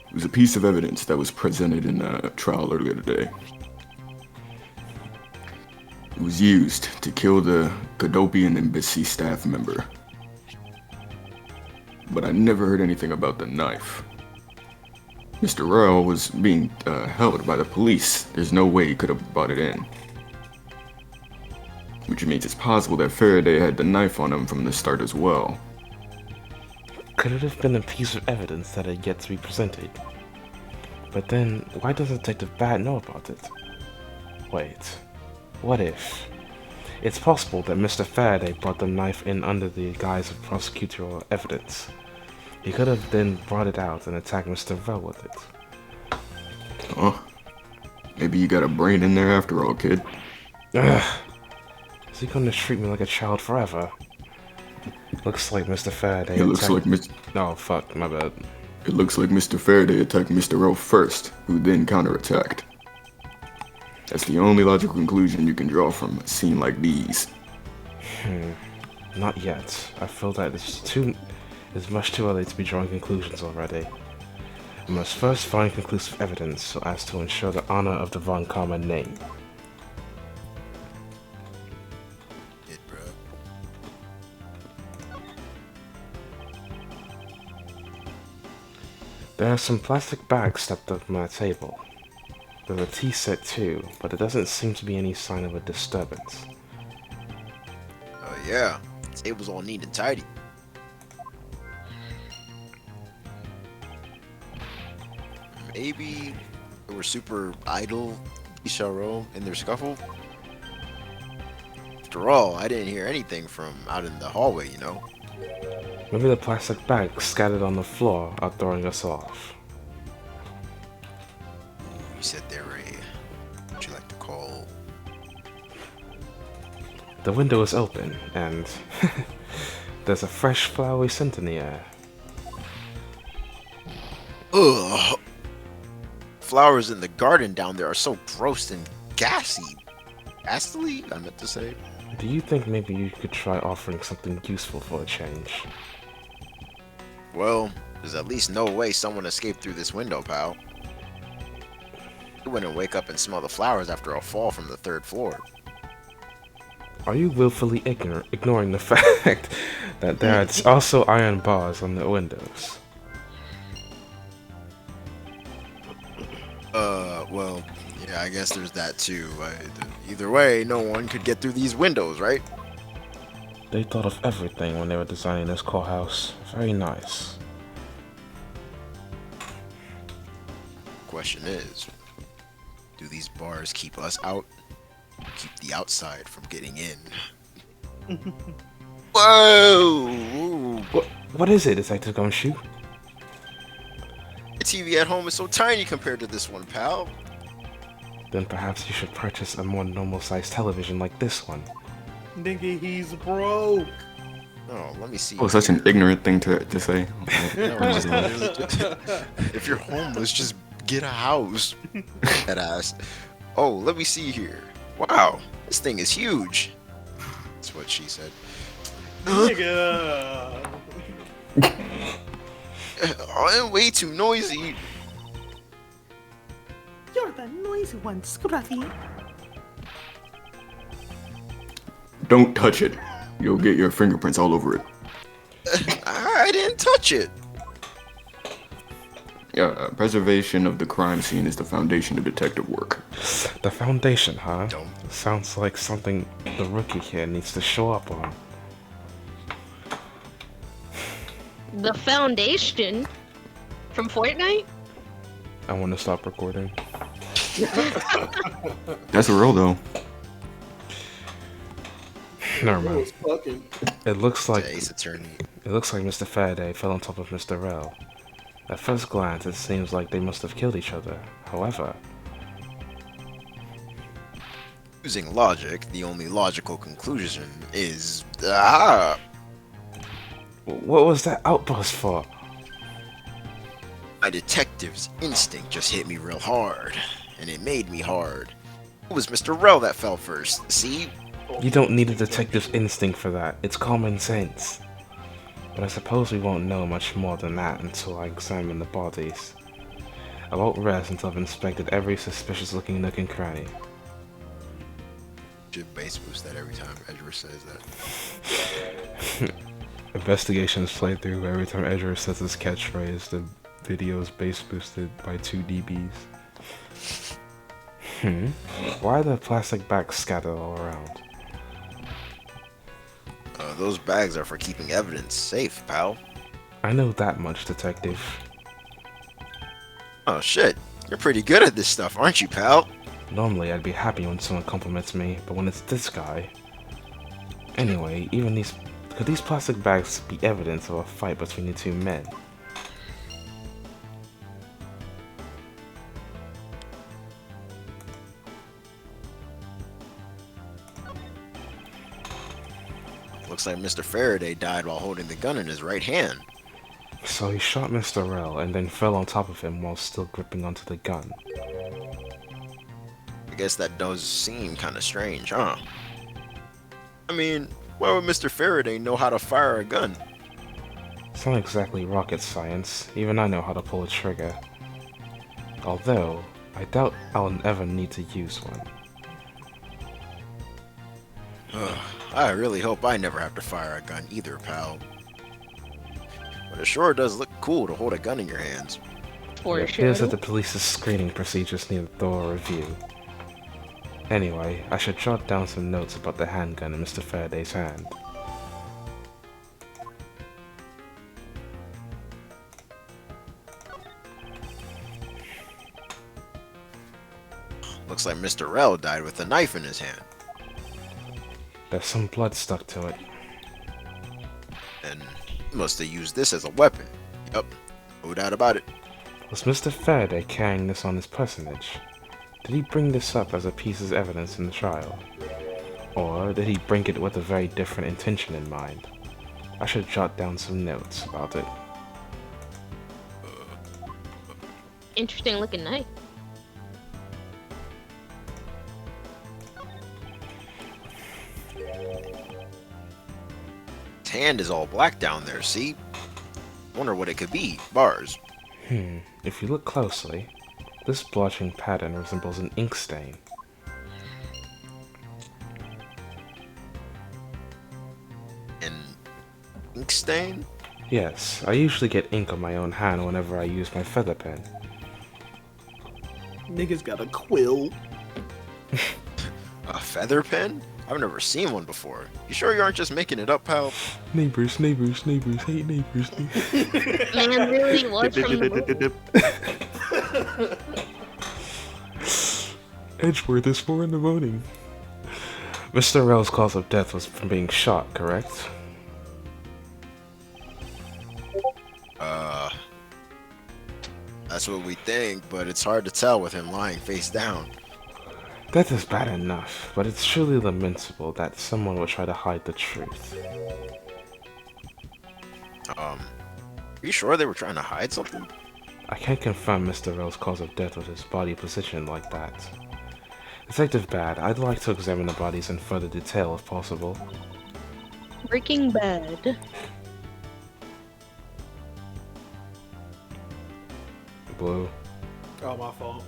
S4: It was a piece of evidence that was presented in a trial earlier today. It was used to kill the Cadopian embassy staff member. But I never heard anything about the knife. Mr. Rao was being held by the police. There's no way he could have brought it in. Which means it's possible that Faraday had the knife on him from the start as well.
S2: Could it have been a piece of evidence that had yet to be presented? But then, why doesn't Detective Bad know about it? Wait, what if? It's possible that Mr. Faraday brought the knife in under the guise of prosecutorial evidence. He could have then brought it out and attacked Mr. Vell with it.
S4: Huh? Maybe you got a brain in there after all, kid.
S2: Ugh. Is he going to treat me like a child forever? Looks like Mr. Faraday
S4: It looks like
S2: Oh, fuck, my bad.
S4: It looks like Mr. Faraday attacked Mr. Rowe first, who then counterattacked. That's the only logical conclusion you can draw from a scene like these.
S2: Not yet. I feel that it's much too early to be drawing conclusions already. I must first find conclusive evidence so as to ensure the honor of the Von Karma name.
S3: It, bro.
S2: There are some plastic bags stepped up my table. There's a tea set too, but it doesn't seem to be any sign of a disturbance.
S3: Oh yeah. Table's all neat and tidy. Maybe they were super idle, Isharo, in their scuffle. After all, I didn't hear anything from out in the hallway, you know?
S2: Maybe the plastic bags scattered on the floor are throwing us off.
S3: You said they were what you like to call...
S2: The window is open, and there's a fresh flowery scent in the air.
S3: Ugh! Flowers in the garden down there are so gross and gassy. Ghastly, I meant to say.
S2: Do you think maybe you could try offering something useful for a change?
S3: Well, there's at least no way someone escaped through this window, pal. You wouldn't wake up and smell the flowers after a fall from the 3rd floor.
S2: Are you willfully ignoring the fact that there are also iron bars on the windows?
S3: Well, yeah, I guess there's that too. Either way, no one could get through these windows, right?
S2: They thought of everything when they were designing this courthouse. Very nice.
S3: Question is, do these bars keep us out? Keep the outside from getting in? Whoa!
S2: What is it, Detective Gumshoe?
S3: The TV at home is so tiny compared to this one, pal.
S2: Then perhaps you should purchase a more normal-sized television like this one.
S7: Nigga, he's broke.
S3: Oh, let me see.
S4: Oh, such an ignorant thing to say.
S3: If you're homeless, just get a house. That ass. Oh, let me see here. Wow, this thing is huge. That's what she said.
S7: Nigga.
S3: I'm way too noisy.
S7: You're the noisy one, Scruffy.
S4: Don't touch it. You'll get your fingerprints all over it.
S3: I didn't touch it.
S4: Yeah, preservation of the crime scene is the foundation of detective work.
S2: The foundation, huh?
S3: Dumb.
S2: Sounds like something the rookie here needs to show up on.
S1: The foundation from Fortnite?
S2: I want to stop recording.
S4: That's real though.
S2: Never mind. It looks like
S3: Ace Attorney.
S2: Mr. Faraday fell on top of Mr. Rell. At first glance, it seems like they must have killed each other. However,
S3: Using logic, the only logical conclusion is
S2: what was that outburst for?
S3: my detective's instinct just hit me real hard, and it made me hard. It was Mr. Rell that fell first. See?
S2: You don't need a detective's instinct for that. It's common sense. But I suppose we won't know much more than that until I examine the bodies. I won't rest until I've inspected every suspicious-looking nook and cranny.
S3: Should bass boost that every time Edgeworth says that.
S2: Investigations play through every time Edgeworth says his catchphrase. The video is bass boosted by 2 dBs. Why are the plastic bags scattered all around?
S3: Those bags are for keeping evidence safe, pal.
S2: I know that much, detective.
S3: Oh shit, you're pretty good at this stuff, aren't you, pal?
S2: Normally I'd be happy when someone compliments me, but when it's this guy... Anyway, could these plastic bags be evidence of a fight between the 2 men?
S3: Looks like Mr. Faraday died while holding the gun in his right hand.
S2: So he shot Mr. Rell and then fell on top of him while still gripping onto the gun.
S3: I guess that does seem kinda strange, huh? I mean, why would Mr. Faraday know how to fire a gun?
S2: It's not exactly rocket science. Even I know how to pull a trigger. Although, I doubt I'll ever need to use one.
S3: I really hope I never have to fire a gun either, pal. But it sure does look cool to hold a gun in your hands.
S1: For
S2: It appears
S1: sure.
S2: that the police's screening procedures need a thorough review. Anyway, I should jot down some notes about the handgun in Mr. Faraday's hand.
S3: Looks like Mr. Rell died with a knife in his hand.
S2: There's some blood stuck to it.
S3: And must have used this as a weapon. Yup, no doubt about it.
S2: Was Mr. Faraday carrying this on his personage? Did he bring this up as a piece of evidence in the trial? Or did he bring it with a very different intention in mind? I should jot down some notes about it.
S1: Interesting looking knife.
S3: His hand is all black down there, see? Wonder what it could be. Bars.
S2: If you look closely, This blotching pattern resembles an ink stain.
S3: An ink stain?
S2: Yes, I usually get ink on my own hand whenever I use my feather pen.
S7: Nigga's got a quill.
S3: A feather pen? I've never seen one before. You sure you aren't just making it up, pal?
S2: Neighbors, neighbors, neighbors, hey neighbors, neighbors.
S1: Man really was from the moon.
S2: Edgeworth is 4 in the morning. Mr. Rell's cause of death was from being shot, correct?
S3: That's what we think, but it's hard to tell with him lying face down.
S2: Death is bad enough, but it's truly lamentable that someone would try to hide the truth.
S3: Are you sure they were trying to hide something?
S2: I can't confirm Mr. Rell's cause of death with his body positioned like that. Detective Bad, I'd like to examine the bodies in further detail if possible.
S1: Breaking Bad.
S2: Blue.
S6: Oh, my fault.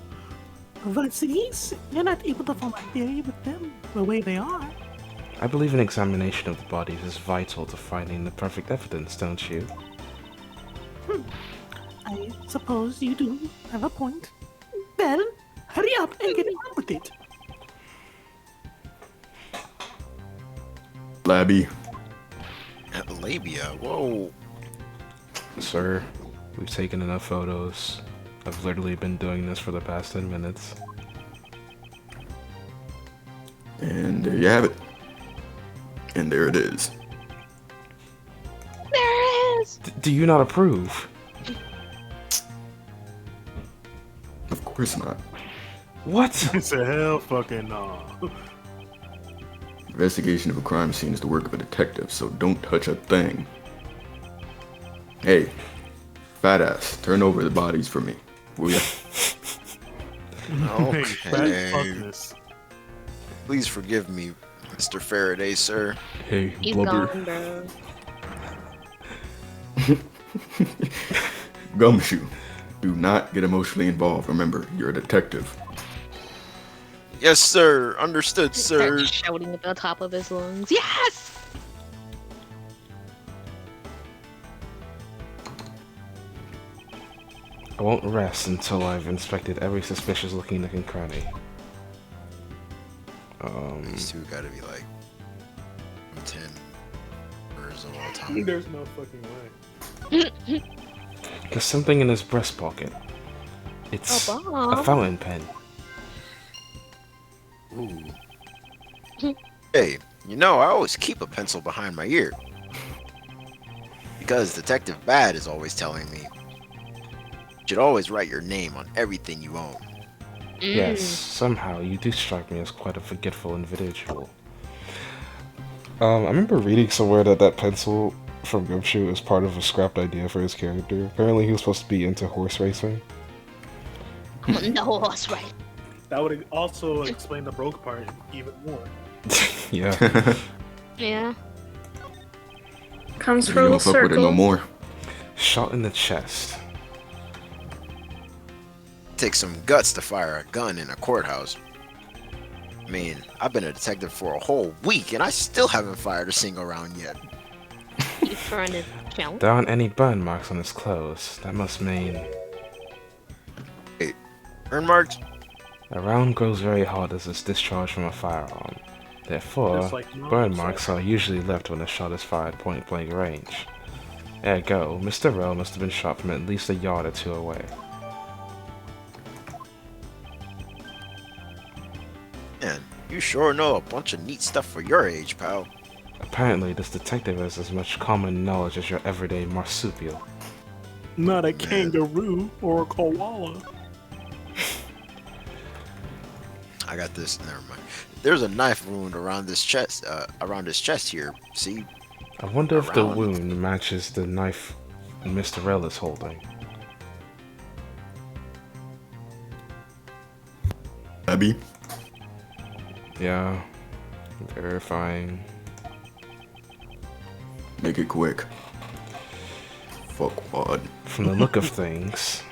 S7: But see, you're not able to form a theory with them the way they are.
S2: I believe an examination of the bodies is vital to finding the perfect evidence, don't you?
S7: I suppose you do have a point. Then, hurry up and get on with it.
S4: Labby.
S3: Labia, whoa.
S2: Sir, we've taken enough photos. I've literally been doing this for the past 10 minutes.
S4: And there you have it. And there it is.
S1: There it is!
S2: Do you not approve?
S4: Of course not.
S2: What?
S6: It's a hell fucking nah.
S4: Investigation of a crime scene is the work of a detective, so don't touch a thing. Hey, fat ass, turn over the bodies for me, will ya?
S6: Hey, fat
S3: Okay.
S6: fuckness.
S3: Please forgive me, Mr. Faraday, sir.
S2: Hey,
S1: He's
S2: blubber.
S1: gone, bro.
S4: Gumshoe, do not get emotionally involved. Remember, you're a detective.
S3: Yes, sir. Understood, sir.
S1: Starts shouting at the top of his lungs. Yes!
S2: I won't rest until I've inspected every suspicious looking nook and cranny.
S3: These two gotta be like 10 birds of all time.
S6: There's no fucking way.
S2: There's something in his breast pocket. It's
S1: Oh,
S2: a
S1: Bob.
S2: fountain pen.
S3: Ooh. Hey, you know, I always keep a pencil behind my ear. Because Detective Bad is always telling me, you should always write your name on everything you own.
S2: Yes, somehow you do strike me as quite a forgetful individual. I remember reading somewhere that that pencil from Gumshoe is part of a scrapped idea for his character. Apparently he was supposed to be into horse racing.
S1: No, that's right.
S6: That would also explain the broke part even more.
S2: Yeah.
S1: Yeah.
S5: Comes
S4: You
S5: full
S4: don't fuck with it
S5: circle.
S4: no more.
S2: Shot in the chest.
S3: Takes some guts to fire a gun in a courthouse. I mean, I've been a detective for a whole week and I still haven't fired a single round yet.
S1: He's trying to count.
S2: There aren't any burn marks on his clothes. That must mean
S3: Burn marks?
S2: a round grows very hard as it's discharged from a firearm. Therefore,
S6: Just like mine,
S2: burn
S6: so-
S2: marks are usually left when a shot is fired point blank range. Ergo, Mr. Rell must have been shot from at least a yard or two away.
S3: Man, you sure know a bunch of neat stuff for your age, pal.
S2: Apparently, this detective has as much common knowledge as your everyday marsupial.
S6: Not a kangaroo or a koala.
S3: I got this. Never mind. There's a knife wound around this chest. Around his chest here. See?
S2: I wonder if the
S3: Around.
S2: wound matches the knife Mr. Rell is holding.
S4: Abby,
S2: Yeah. Verifying.
S4: make it quick. Fuck wad.
S2: From the look of things,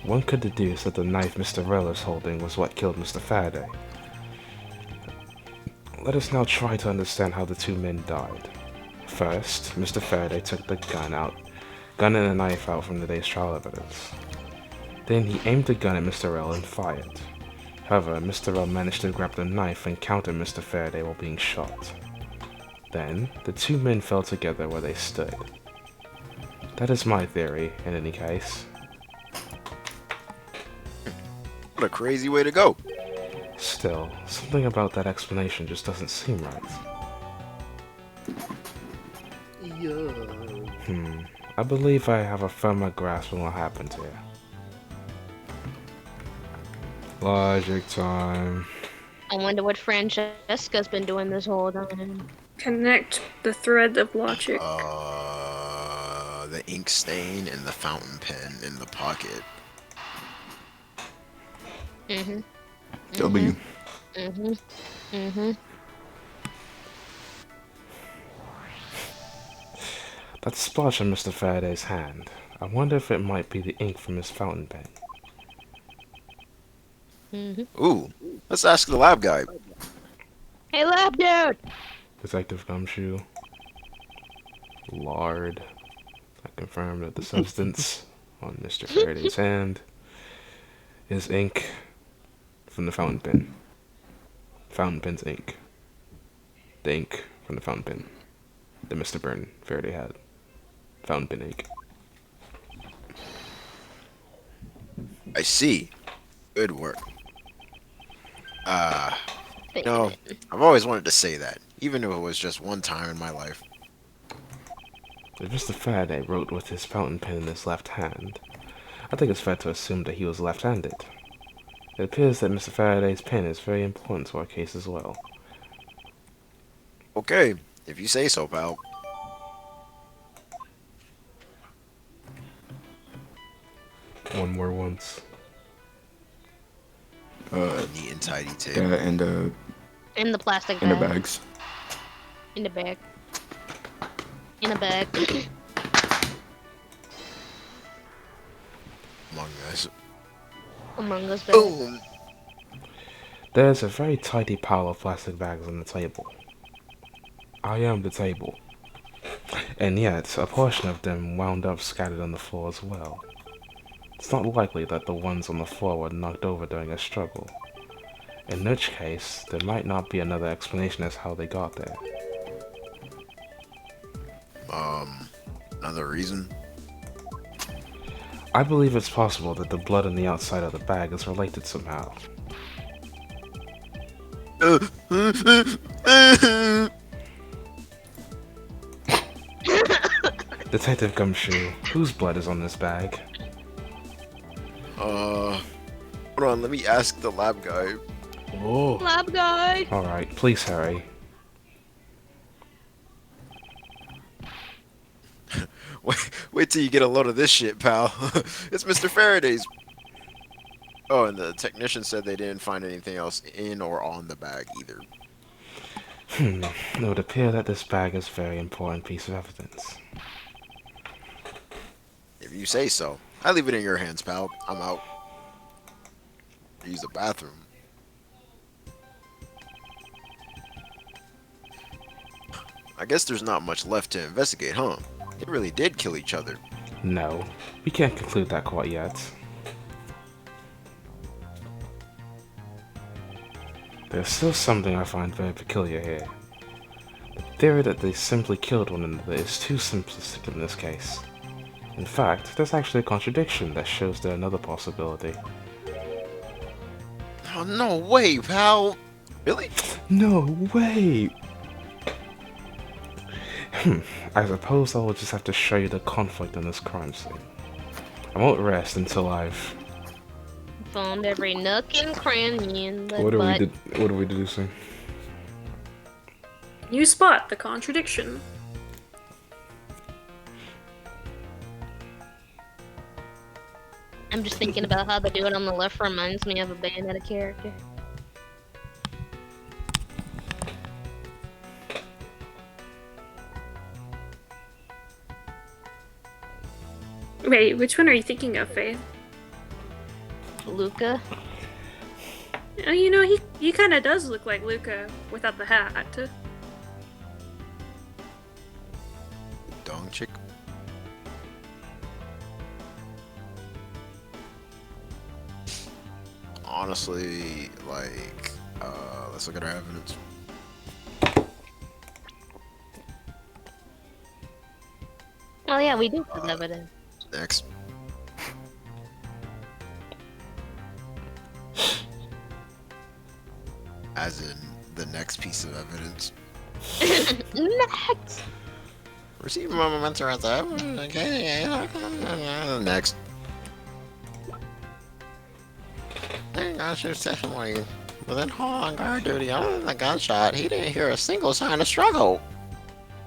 S2: one could deduce that the knife Mr. Rell is holding was what killed Mr. Faraday. Let us now try to understand how the two men died. First, Mr. Faraday took the gun and a knife out from the day's trial evidence. Then he aimed the gun at Mr. Rell and fired. However, Mr. Rell managed to grab the knife and counter Mr. Faraday while being shot. Then, the two men fell together where they stood. That is my theory, in any case.
S3: What a crazy way to go.
S2: Still, something about that explanation just doesn't seem right. I believe I have a firmer grasp on what happened here. Logic time.
S1: I wonder what Francesca's been doing this whole time.
S5: Connect the thread of logic.
S3: The ink stain and the fountain pen in the pocket.
S4: W.
S2: That splotch on Mr. Faraday's hand. I wonder if it might be the ink from his fountain pen.
S3: Ooh, let's ask the lab guy.
S1: Hey, lab dude!
S2: Detective Gumshoe. Lard. I confirm that the substance on Mr. Faraday's hand is ink from the fountain pen. Fountain pen's ink. The ink from the fountain pen that Mr. Faraday had. Fountain pen ink.
S3: I see. Good work. No, I've always wanted to say that, even if it was just one time in my life.
S2: If Mr. Faraday wrote with his fountain pen in his left hand, I think it's fair to assume that he was left-handed. It appears that Mr. Faraday's pen is very important to our case as well.
S3: Okay, if you say so, pal.
S2: One more once.
S3: Neat and tidy table.
S4: Yeah, and
S1: In the plastic
S4: in the
S1: bag.
S4: bags.
S1: In the bag. In a bag.
S3: Among us.
S1: Among us bag.
S3: Boom!
S2: There's a very tidy pile of plastic bags on the table. I am the table. And yet, a portion of them wound up scattered on the floor as well. It's not likely that the ones on the floor were knocked over during a struggle. In which case, there might not be another explanation as how they got there.
S3: Another reason?
S2: I believe it's possible that the blood on the outside of the bag is related somehow. Detective Gumshoe, whose blood is on this bag?
S3: Hold on, let me ask the lab guy.
S2: Oh.
S1: Lab guy!
S2: Alright, please hurry.
S3: Wait till you get a load of this shit, pal. It's Mr. Faraday's. Oh, and the technician said they didn't find anything else in or on the bag either.
S2: It would appear that this bag is a very important piece of evidence.
S3: If you say so. I leave it in your hands, pal. I'm out. Use the bathroom. I guess there's not much left to investigate, huh? They really did kill each other.
S2: No, we can't conclude that quite yet. There's still something I find very peculiar here. The theory that they simply killed one another is too simplistic in this case. In fact, there's actually a contradiction that shows there another possibility.
S3: Oh, no way, pal. Really?
S2: No way! I suppose I will just have to show you the conflict in this crime scene. I won't rest until I've...
S1: Found every nook and cranny in the
S2: What do
S1: butt.
S2: we deducing?
S5: You spot the contradiction.
S1: I'm just thinking about how the dude on the left reminds me of a Bayonetta character.
S5: Wait, which one are you thinking of, Faith?
S1: Luca.
S5: Oh, he kind of does look like Luca without the hat.
S3: Dong chick. Honestly, like, let's look at our evidence.
S1: Oh yeah, we do have evidence.
S3: Next. As in the next piece of evidence.
S1: Next.
S3: Receive moments right there. Okay. Next. I should definitely. Within on guard duty, other than the gunshot, he didn't hear a single sign of struggle.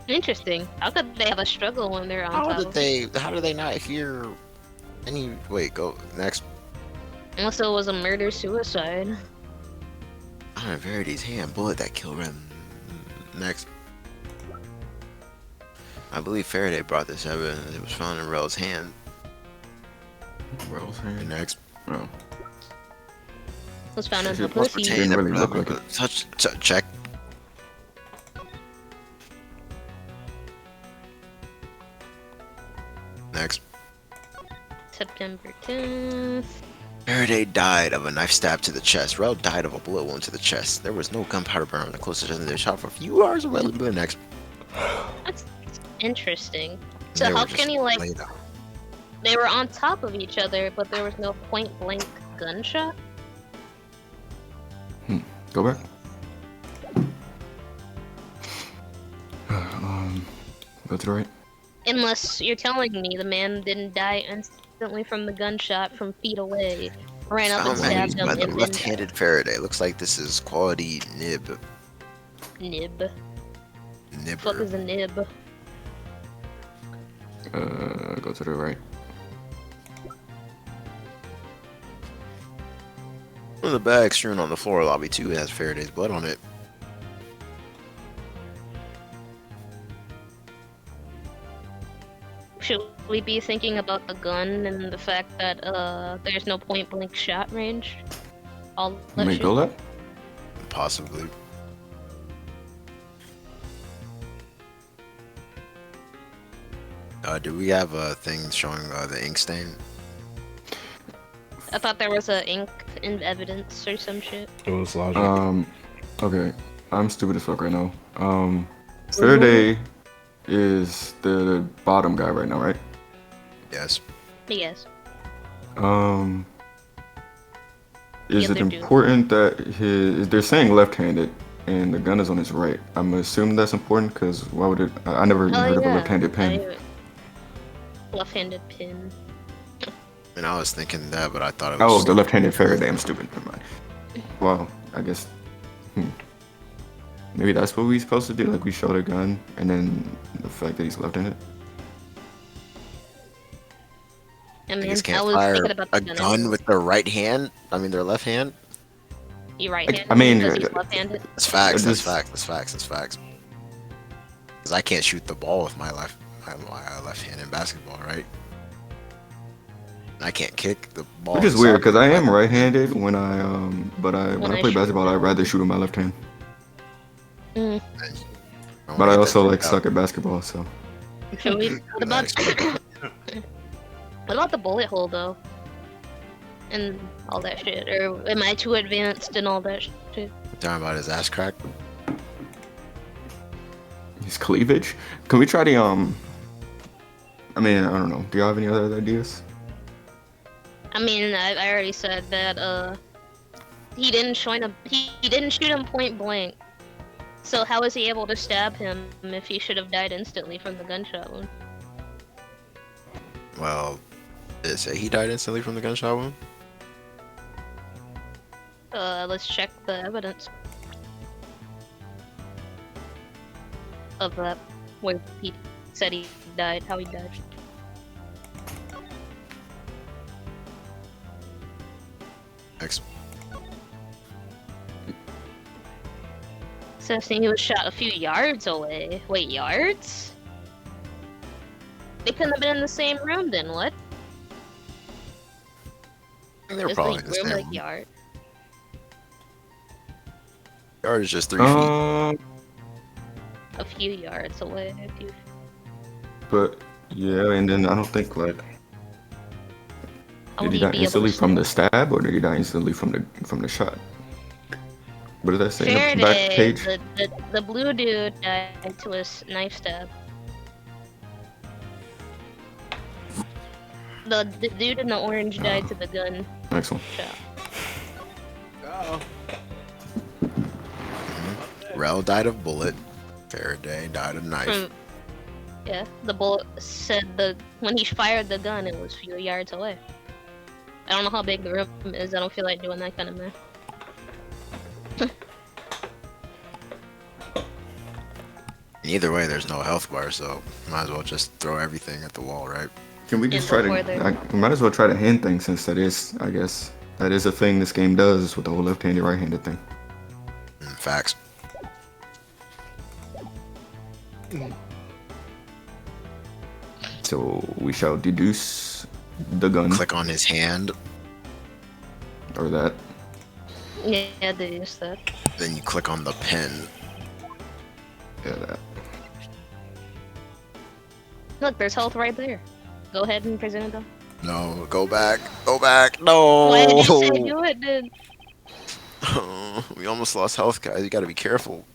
S1: Interesting. How could they have a struggle when they're on top of it?
S3: How did they not hear any? Wait, go next.
S1: Unless it was a murder-suicide.
S3: On Verity's hand, bullet that killed him. Next. I believe Faraday brought this evidence. It was found in Rel's hand.
S4: Rel's hand?
S3: Next.
S4: Oh.
S1: Was found in
S4: It
S1: the
S4: must
S1: pussy.
S4: pertain- Didn't really look like it.
S3: Check. Next.
S1: September 10th.
S3: Faraday died of a knife stab to the chest. Rel died of a bullet wound to the chest. There was no gunpowder burn on the closest and they were shot for a few hours away. Next.
S1: That's interesting. So
S3: They were
S1: how
S3: just
S1: can you like?
S3: laid out.
S1: They were on top of each other, but there was no point-blank gunshot.
S4: Go back. Go to the right.
S1: Unless you're telling me the man didn't die instantly from the gunshot from feet away, ran up and
S3: Found
S1: stabbed him,
S3: by the
S1: and then
S3: left-handed Faraday. Looks like this is quality nib.
S1: nib.
S3: Nibber.
S1: Fuck is a nib?
S4: Go to the right.
S3: One of the bags strewn on the floor lobby 2 has Faraday's blood on it.
S1: Should we be thinking about the gun and the fact that there's no point-blank shot range? All
S4: You
S1: that
S4: may
S1: shit?
S4: go that?
S3: Possibly. Do we have a thing showing the ink stain?
S1: I thought there was a ink in evidence or some shit.
S2: It was logic.
S4: Okay. I'm stupid as fuck right now. Faraday is the bottom guy right now, right?
S3: Yes.
S1: Yes.
S4: Is
S1: Yeah,
S4: it
S1: they're due.
S4: important that they're saying left-handed and the gun is on his right? I'm assuming that's important because why would it? I never even heard of a left-handed pen.
S1: Left-handed pin.
S3: And I was thinking that, but I thought it was.
S4: Oh, the left-handed Faraday. I'm stupid. Never mind. Well, I guess. Maybe that's what we're supposed to do. Like we show the gun and then the fact that he's left-handed.
S1: I mean,
S3: Niggas
S1: I
S3: can't
S1: was
S3: fire
S1: thinking about the
S3: a gun with their right hand. I mean, their left hand.
S1: You right-handed?
S4: I mean,
S1: because he's left-handed.
S3: That's facts. That's
S4: Just-
S3: facts. That's facts. That's facts. Because I can't shoot the ball with my left hand in basketball, right? And I can't kick the ball.
S4: Which is
S3: in
S4: weird
S3: soccer.
S4: because I am right-handed when I when
S1: When
S4: I
S1: I
S4: play
S1: shoot
S4: basketball
S1: the
S4: I'd
S1: ball.
S4: rather shoot with my left hand.
S1: Mm.
S4: But I also like
S3: stuck.
S4: suck at basketball, so.
S1: Should we? What about? What about the bullet hole though? And all that shit, or am I too advanced and all that shit?
S3: Talking about his ass crack.
S4: His cleavage. Can we try the I mean, I don't know. Do y'all have any other ideas?
S1: I mean, I already said that he didn't shoot him point blank. So how was he able to stab him if he should have died instantly from the gunshot wound?
S3: Well, did it say he died instantly from the gunshot wound?
S1: Let's check the evidence of that, where he said he died, how he died.
S3: Next.
S1: So I think he was shot a few yards away. Wait, yards? They couldn't have been in the same room then, what?
S3: They're
S1: Is
S3: probably
S1: the
S3: the
S1: room
S3: same.
S1: a yard?
S3: Yard is just 3 feet.
S1: A few yards away.
S4: But yeah, and then I don't think like
S1: How
S4: did
S1: would
S4: he
S1: he
S4: die
S1: be able
S4: instantly
S1: to
S4: from the
S1: stab?
S4: stab or did he die instantly from the shot? What did that say in the back
S1: Faraday,
S4: page?
S1: the blue dude died to his knife stab. The dude in the orange died to the gun
S4: Excellent.
S1: shot.
S3: Rel died of bullet. Faraday died of knife.
S1: From, yeah, the bullet said when he fired the gun, it was a few yards away. I don't know how big the room is. I don't feel like doing that kind of math.
S3: Either way, there's no health bar, so might as well just throw everything at the wall, right?
S4: Can we just
S1: Yeah,
S4: try
S1: before
S4: to? We might as well try the hand thing since that is, I guess, that is a thing this game does with the whole left-handed, right-handed thing.
S3: Facts.
S4: So we shall deduce the gun
S3: Click on his hand,
S4: or that.
S1: Yeah, they used that.
S3: then you click on the pen.
S4: Yeah, that.
S1: Look, there's health right there. Go ahead and present it though.
S3: No, go back. Go back. No.
S1: Why did you say do it then?
S3: We almost lost health, guys. You gotta be careful.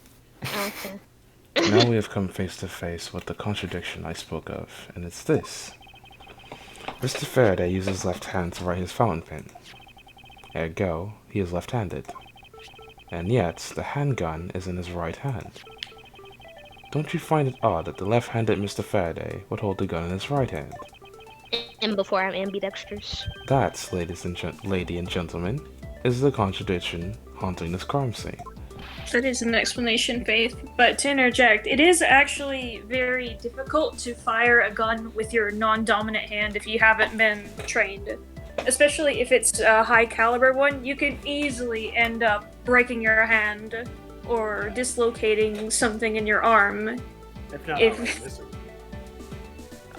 S1: Okay.
S2: Now we have come face to face with the contradiction I spoke of, and it's this. Mr. Faraday uses his left hand to write his fountain pen. Ergo, he is left-handed. And yet, the handgun is in his right hand. Don't you find it odd that the left-handed Mr. Faraday would hold the gun in his right hand?
S1: And before I'm ambidextrous.
S2: That, lady and gentlemen, is the contradiction haunting this crime scene.
S5: That is an explanation, Faith. But to interject, it is actually very difficult to fire a gun with your non-dominant hand if you haven't been trained. Especially if it's a high caliber one, you could easily end up breaking your hand or dislocating something in your arm.
S6: If not,
S5: If-
S6: outright missing.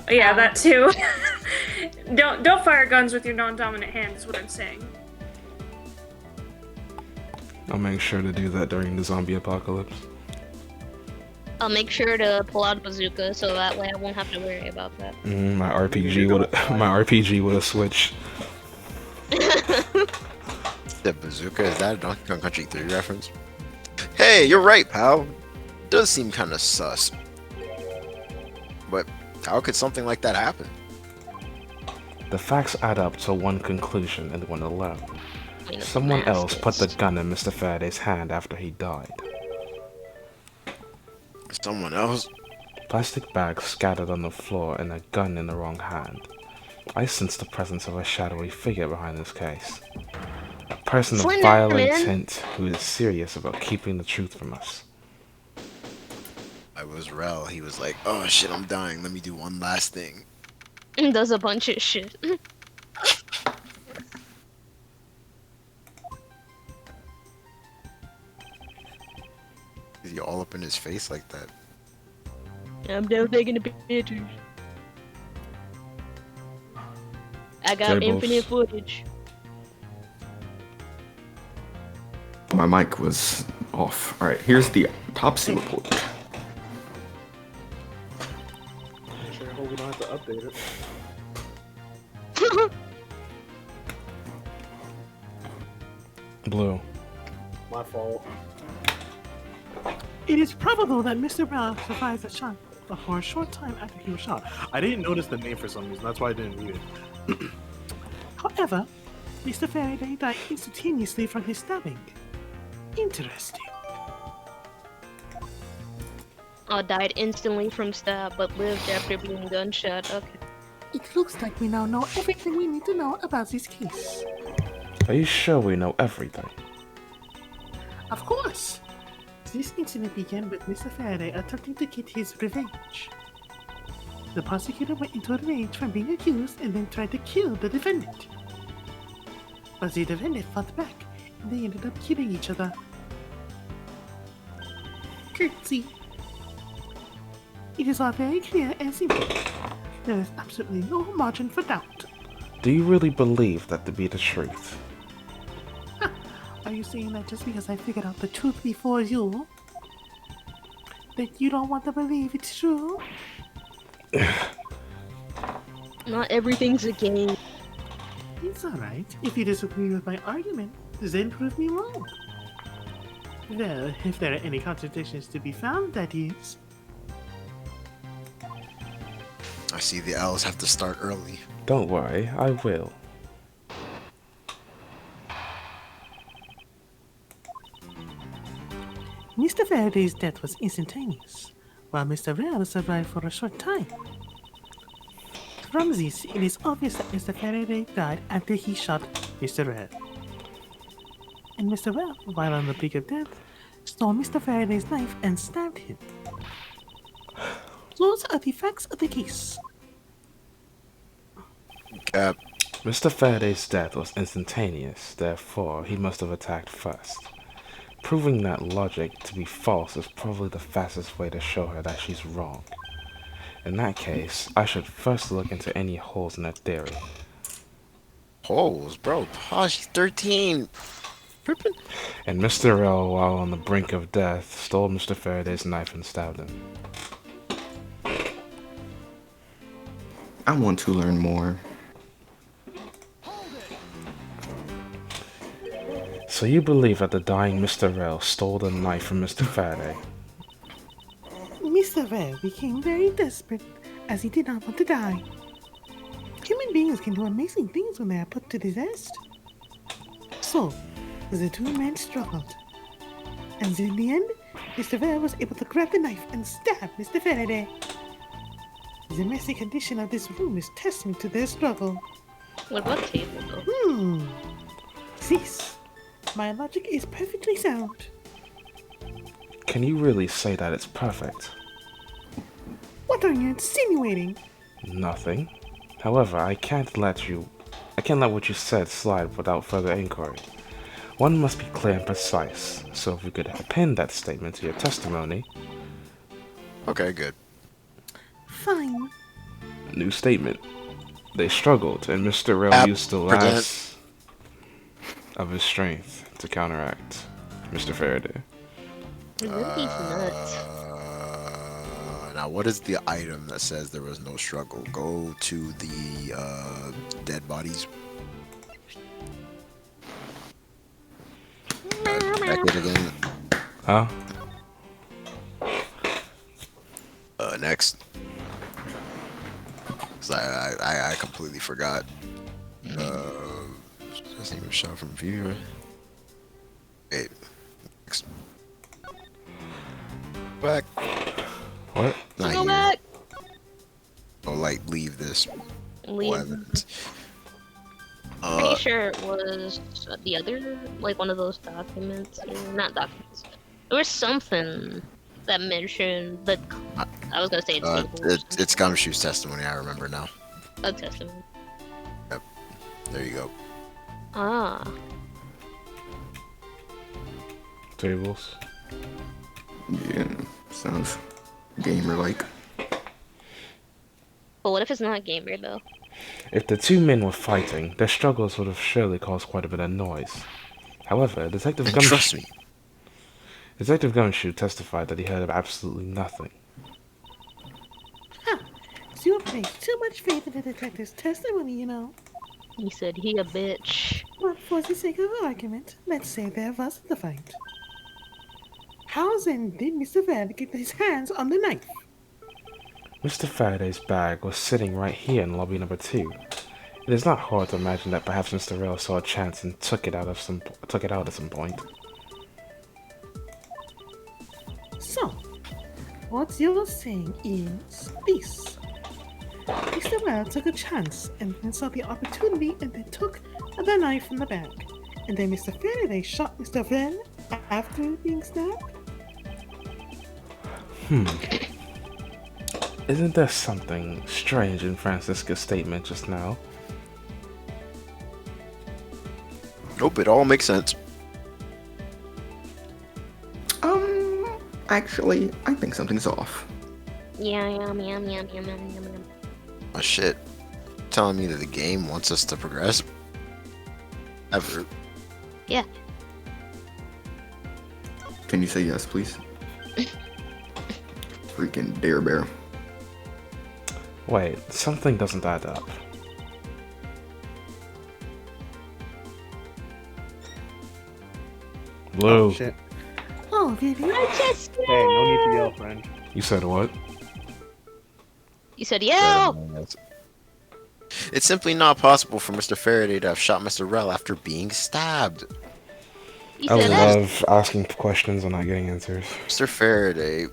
S5: Yeah, that too. Don't fire guns with your non-dominant hand is what I'm saying.
S2: I'll make sure to do that during the zombie apocalypse.
S1: I'll make sure to pull out a bazooka so that way I won't have to worry about that.
S2: My RPG would have switched.
S3: The bazooka, is that a Donkey Kong Country 3 reference? Hey, you're right, pal. Does seem kind of sus. But how could something like that happen?
S2: The facts add up to one conclusion and one alone.
S1: I mean, it's
S2: Someone else put the
S1: maskist.
S2: gun in Mr. Faraday's hand after he died.
S3: Someone else?
S2: Plastic bags scattered on the floor and a gun in the wrong hand. I sense the presence of a shadowy figure behind this case. A person of
S1: Slender
S2: vile
S1: Man.
S2: intent who is serious about keeping the truth from us.
S3: I was Rel. He was like, oh shit, I'm dying. Let me do one last thing.
S1: Does a bunch of shit.
S3: Is he all up in his face like that?
S1: I'm done taking the pictures. I got
S2: Tablez.
S1: infinite footage.
S4: My mic was off. All right, here's the autopsy report.
S6: Sure hope we don't have to update it.
S2: Blue.
S6: My fault.
S7: It is probable that Mr. Brown survived the shot, but for a short time after he was shot.
S6: I didn't notice the name for some reason. That's why I didn't read it.
S7: However, Mr. Faraday died instantaneously from his stabbing. Interesting.
S1: Died instantly from stab, but lived after being gunshot. Okay.
S7: It looks like we now know everything we need to know about this case.
S2: Are you sure we know everything?
S7: Of course! This incident began with Mr. Faraday attempting to get his revenge. The prosecutor went into a rage from being accused and then tried to kill the defendant. But the defendant fought back, and they ended up killing each other. Curtsy. It is all very clear and simple. There is absolutely no margin for doubt.
S2: Do you really believe that to be the truth?
S7: Are you saying that just because I figured out the truth before you, that you don't want to believe it's true?
S1: Not everything's a game.
S7: It's alright. If you disagree with my argument, then prove me wrong. Well, if there are any contradictions to be found, that is.
S3: I see the owls have to start early.
S2: Don't worry, I will.
S7: Mr. Faraday's death was instantaneous, while Mr. Rell survived for a short time. From this, it is obvious that Mr. Faraday died after he shot Mr. Rell. And Mr. Rell, while on the brink of death, stole Mr. Faraday's knife and stabbed him. Those are the facts of the case.
S3: Cap.
S2: Mr. Faraday's death was instantaneous, therefore he must have attacked first. Proving that logic to be false is probably the fastest way to show her that she's wrong. In that case, I should first look into any holes in her theory.
S3: Holes, bro. Oh, she's 13. Tripping.
S2: And Mr. Rell, while on the brink of death, stole Mr. Faraday's knife and stabbed him.
S4: I want to learn more.
S2: So you believe that the dying Mr. Rell stole the knife from Mr. Faraday?
S7: Mr. Rell became very desperate as he did not want to die. Human beings can do amazing things when they are put to the test. So, the two men struggled. And in the end, Mr. Rell was able to grab the knife and stab Mr. Faraday. The messy condition of this room is testament to their struggle.
S1: What about table though?
S7: This. My logic is perfectly sound.
S2: Can you really say that it's perfect?
S7: What are you insinuating?
S2: Nothing. However, I can't let what you said slide without further inquiry. One must be clear and precise, so if you could append that statement to your testimony.
S3: Okay, good.
S7: Fine.
S2: New statement. They struggled, and Mr. Rell used the last of his strength to counteract Mr. Faraday.
S1: He's nuts.
S3: Now, what is the item that says there was no struggle? Go to the dead bodies. Back it again.
S2: Huh?
S3: Next. 'Cause I completely forgot. Doesn't even show from view. Wait. Next. Back.
S2: What?
S3: Not
S1: Go
S3: here.
S1: back.
S3: Oh, like leave this.
S1: Leave.
S3: Evidence.
S1: Pretty sure it was the other, like one of those documents, or not documents. There was something that mentioned the. I was gonna say
S3: it's Gumshoe's testimony. I remember now.
S1: a testimony.
S3: There you go.
S1: Ah,
S2: Tables.
S4: Yeah, sounds gamer-like.
S1: but what if it's not gamer though?
S2: If the two men were fighting, their struggles would have surely caused quite a bit of noise. However,
S3: Trust me.
S2: Detective Gumshoe testified that he heard of absolutely nothing.
S7: So you place too much faith in the detective's testimony, you know.
S1: He said he a bitch.
S7: But for the sake of argument, let's say there wasn't a fight. How then did Mr. Faraday get his hands on the knife?
S2: Mr. Faraday's bag was sitting right here in lobby number 2. It is not hard to imagine that perhaps Mr. Rell saw a chance and took it out at some point.
S7: So, what you're saying is this. Mr. Rell took a chance and then saw the opportunity and then took the knife from the bag. And then Mr. Faraday shot Mr. Rell after being stabbed?
S2: Isn't there something strange in Francisca's statement just now?
S3: Nope, it all makes sense.
S4: Actually, I think something's off.
S1: Yeah.
S3: Oh shit. telling me that the game wants us to progress? Ever?
S1: Yeah.
S4: Can you say yes, please? Freaking dare bear.
S2: Wait, something doesn't add up. Blue,
S8: Oh, shit.
S7: Oh, really?
S8: Hey, no need to yell, friend.
S2: you said what?
S1: You said yo.
S3: It's simply not possible for Mr. Faraday to have shot Mr. Rel after being stabbed.
S1: You
S2: I
S1: said that.
S2: love asking questions and not getting answers.
S3: Mr. Faraday,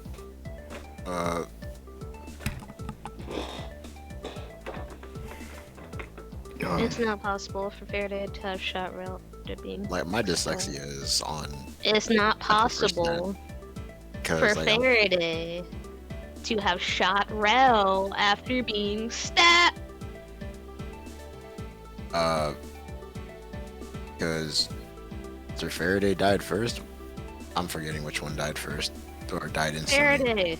S1: It's not possible for Faraday to have shot Rel after being.
S3: like my dyslexia is on.
S1: It's not possible for
S3: Because like,
S1: Faraday to have shot Rel after being stabbed.
S3: because Mr. Faraday died first. I'm forgetting which one died first or died instantly.
S1: Faraday.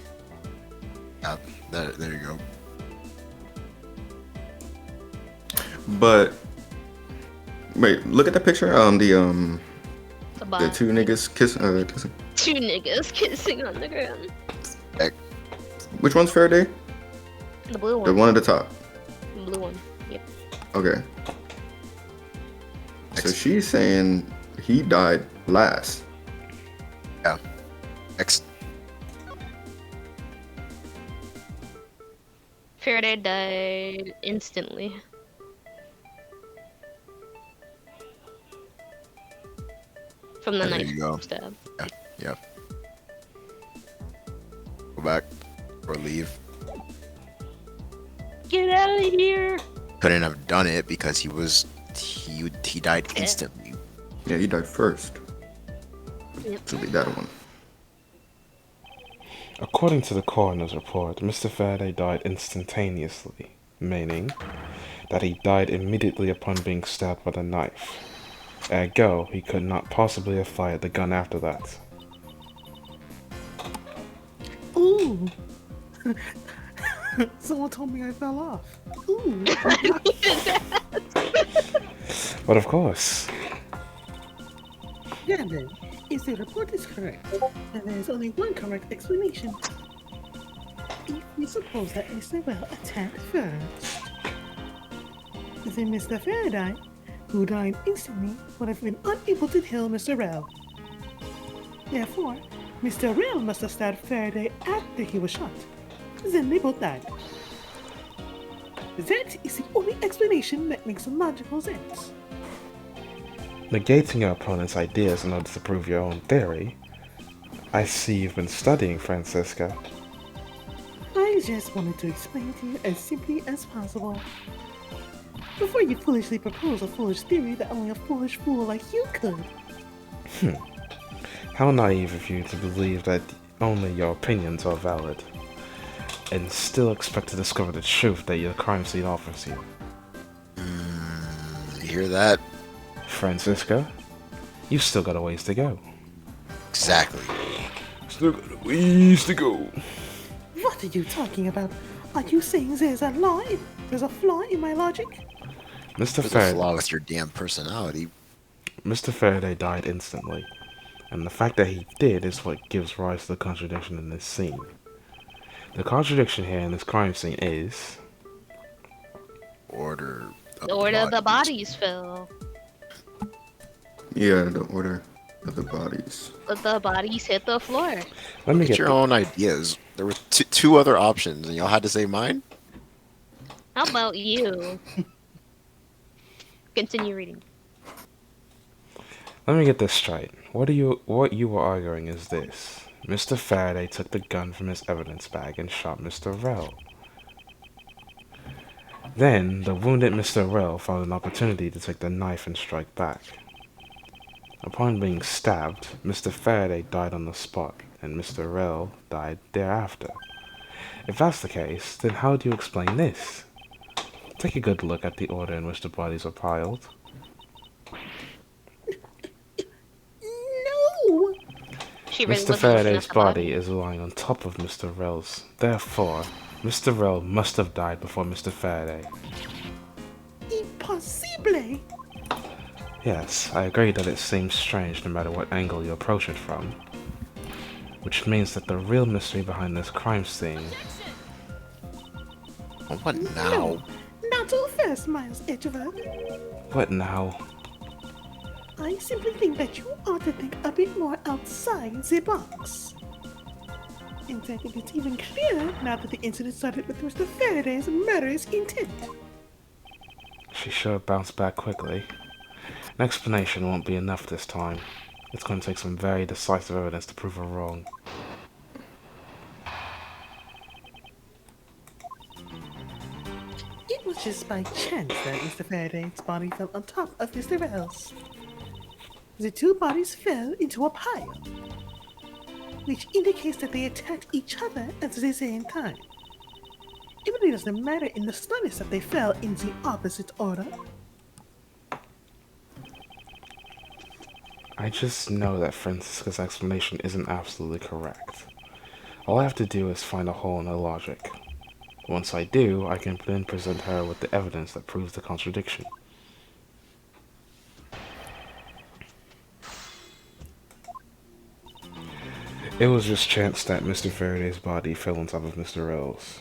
S3: Yeah, there you go.
S4: But wait, look at the picture. The
S1: Goodbye.
S4: two niggas kissing.
S1: Two niggas kissing on the ground.
S4: Which one's Faraday?
S1: The blue one.
S4: The one at the top.
S1: The blue one. Yep.
S4: Okay. So she's saying he died last.
S3: Yeah. Next.
S1: Faraday died instantly. From the
S3: There
S1: knife
S3: you go.
S1: stab.
S3: Yeah. Go back or leave.
S1: Get out of here!
S3: Couldn't have done it because he died instantly.
S4: Yeah, he died first.
S1: Yep.
S4: So be that one.
S2: According to the coroner's report, Mr. Faraday died instantaneously, meaning that he died immediately upon being stabbed with a knife. Ergo, he could not possibly have fired the gun after that.
S7: Ooh. Someone told me I fell off. Ooh.
S2: But of course,
S7: Yeah, then, if the report is correct, then there is only one correct explanation. If we suppose that Mr. Well attacked first, then Mr. Faraday, who died instantly, would have been unable to kill Mr. Rel. Therefore, Mr. Rel must have stabbed Faraday after he was shot. Then they both died. That is the only explanation that makes logical sense.
S2: negating your opponent's ideas in order to prove your own theory, I see you've been studying, Francisca.
S7: I just wanted to explain it to you as simply as possible. Before you foolishly propose a foolish theory that only a foolish fool like you could.
S2: How naive of you to believe that only your opinions are valid, and still expect to discover the truth that your crime scene offers you.
S3: You hear that?
S2: Francisca, you've still got a ways to go.
S3: Exactly.
S2: Still got a ways to go.
S7: What are you talking about? Are you saying there's a flaw in my logic?
S2: Mr.
S3: There's a
S2: Faraday,
S3: flaw with your damn personality.
S2: Mr. Faraday died instantly, and the fact that he did is what gives rise to the contradiction in this scene. The contradiction here in this crime scene is...
S3: Order of
S1: The order of the
S3: bodies.
S1: bodies fell.
S4: Yeah, the order of the bodies.
S1: But the bodies hit the floor.
S2: Let me
S3: Get
S2: get
S3: your own ideas. There were two other options, and y'all had to say mine?
S1: How about you? Continue reading.
S2: Let me get this straight. What you were arguing is this. Mr. Faraday took the gun from his evidence bag and shot Mr. Rel. Then, the wounded Mr. Rel found an opportunity to take the knife and strike back. Upon being stabbed, Mr. Faraday died on the spot, and Mr. Rel died thereafter. If that's the case, then how do you explain this? Take a good look at the order in which the bodies were piled.
S7: No!
S1: She really
S2: Mr.
S1: wasn't looking
S2: Faraday's
S1: at the
S2: body is lying on top of Mr. Rel's. Therefore, Mr. Rel must have died before Mr. Faraday.
S7: display.
S2: Yes, I agree that it seems strange no matter what angle you approach it from. Which means that the real mystery behind this crime scene...
S3: What
S7: No,
S3: now?
S7: not so fast, Miles Edgeworth.
S2: What now?
S7: I simply think that you ought to think a bit more outside the box. In fact, it is even clearer now that the incident started with Mr. Faraday's murderous intent.
S2: She sure bounced back quickly. An explanation won't be enough this time. It's going to take some very decisive evidence to prove her wrong.
S7: It was just by chance that Mr. Faraday's body fell on top of Mr. Rell's. The two bodies fell into a pile, which indicates that they attacked each other at the same time. It really doesn't matter in the slightest that they fell in the opposite order.
S2: I just know that Francisca's explanation isn't absolutely correct. All I have to do is find a hole in her logic. Once I do, I can then present her with the evidence that proves the contradiction. It was just chance that Mr. Faraday's body fell on top of Mr. Rell's.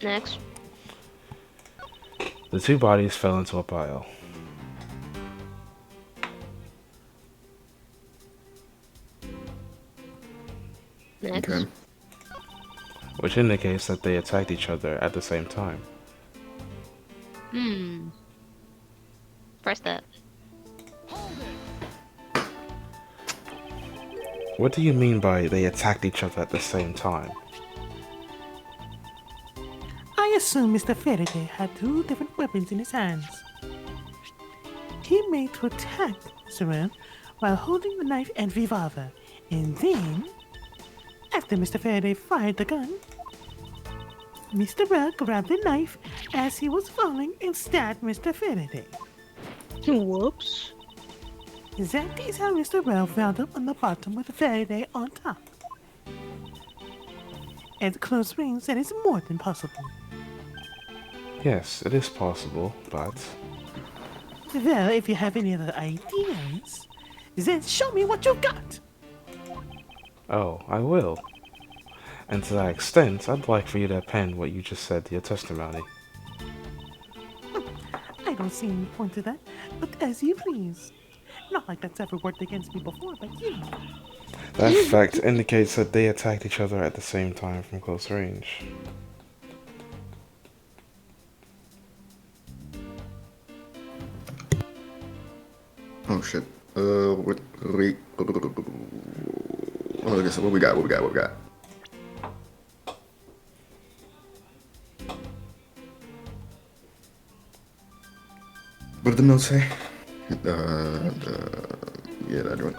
S1: Next.
S2: The two bodies fell into a pile.
S1: Next.
S4: Okay.
S2: Which indicates that they attacked each other at the same time.
S1: Press that.
S2: What do you mean by they attacked each other at the same time?
S7: I assume Mr. Faraday had two different weapons in his hands. He made to attack Mr. Rell while holding the knife and revolver, and then, after Mr. Faraday fired the gun, Mr. Rell grabbed the knife as he was falling and stabbed Mr. Faraday.
S1: Whoops.
S7: That is how Mr. Rell wound up on the bottom with Faraday on top. At close range, that is more than possible.
S2: Yes, it is possible, but...
S7: Well, if you have any other ideas, then show me what you've got.
S2: Oh, I will. And to that extent, I'd like for you to append what you just said to your testimony.
S7: I don't see any point to that, but as you please. Not like that's ever worked against me before, but you know.
S2: That fact indicates that they attacked each other at the same time from close range.
S4: Oh shit. What we? Oh, I guess what we got? What we got? What we got? What did the note say? Yeah, that one.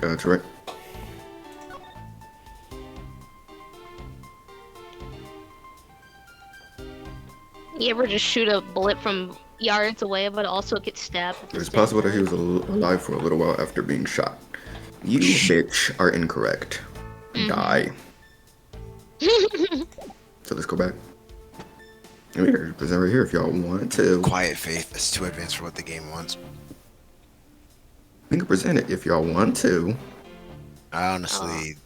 S4: Yeah, that's right.
S1: You ever just shoot a bullet from yards away, but also get stabbed? at the
S4: It's
S1: same
S4: possible that he
S1: time?
S4: was alive for a little while after being shot. You bitch are incorrect. Die. So let's go back. Here, there's over here if y'all want to.
S3: Quiet Faith is too advanced for what the game wants.
S4: We can present it if y'all want to.
S3: I honestly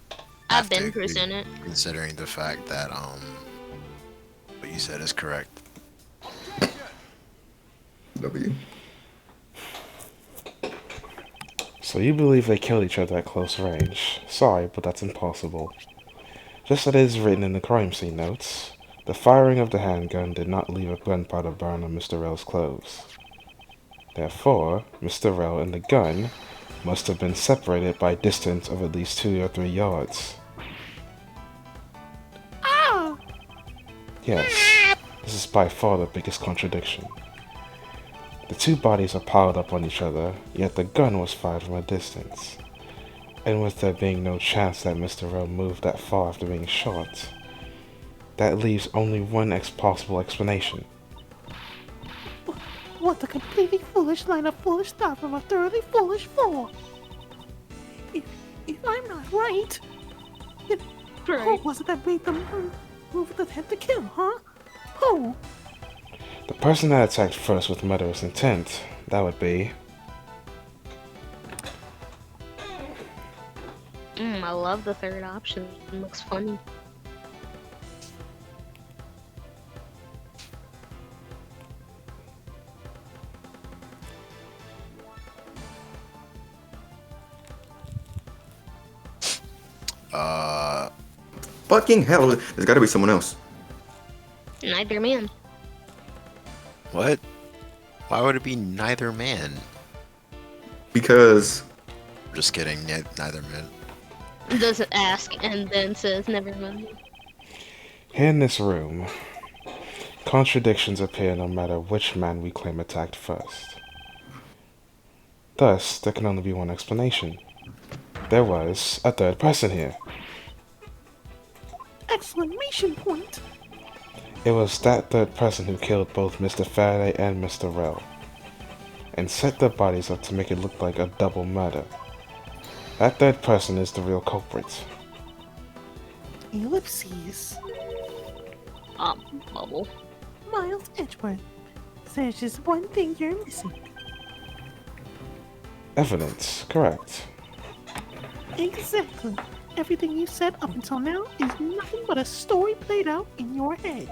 S1: I've
S3: have to
S1: been
S3: agree,
S1: presented.
S3: considering the fact that what you said is correct.
S4: W.
S2: So you believe they killed each other at close range. Sorry, but that's impossible. Just as it is written in the crime scene notes, the firing of the handgun did not leave a gunpowder burn on Mr. Rell's clothes. Therefore, Mr. Rell and the gun must have been separated by a distance of at least 2 or 3 yards.
S7: Ah!
S2: Yes, this is by far the biggest contradiction. The two bodies are piled up on each other, yet the gun was fired from a distance. And with there being no chance that Mr. Rell moved that far after being shot, that leaves only one possible explanation.
S7: What a completely foolish line of foolish thought from a thoroughly foolish fool. If I'm not right, then who was it that made the move with the head to kill, huh? Who?
S2: The person that attacked first with murderous intent, that would be...
S1: I love the third option. It looks funny.
S4: Fucking hell, there's gotta be someone else.
S1: Neither man.
S3: What? Why would it be neither man?
S4: Because
S3: Just kidding, neither man.
S1: Doesn't ask and then says never mind.
S2: Here in this room, contradictions appear no matter which man we claim attacked first. Thus, there can only be one explanation. There was a third person here.
S7: Exclamation point!
S2: It was that third person who killed both Mr. Faraday and Mr. Rell, and set their bodies up to make it look like a double murder. That third person is the real culprit.
S7: Ellipses.
S1: Bubble.
S7: Miles Edgeworth. There's just one thing you're missing.
S2: Evidence, correct.
S7: Exactly. Everything you said up until now is nothing but a story played out in your head.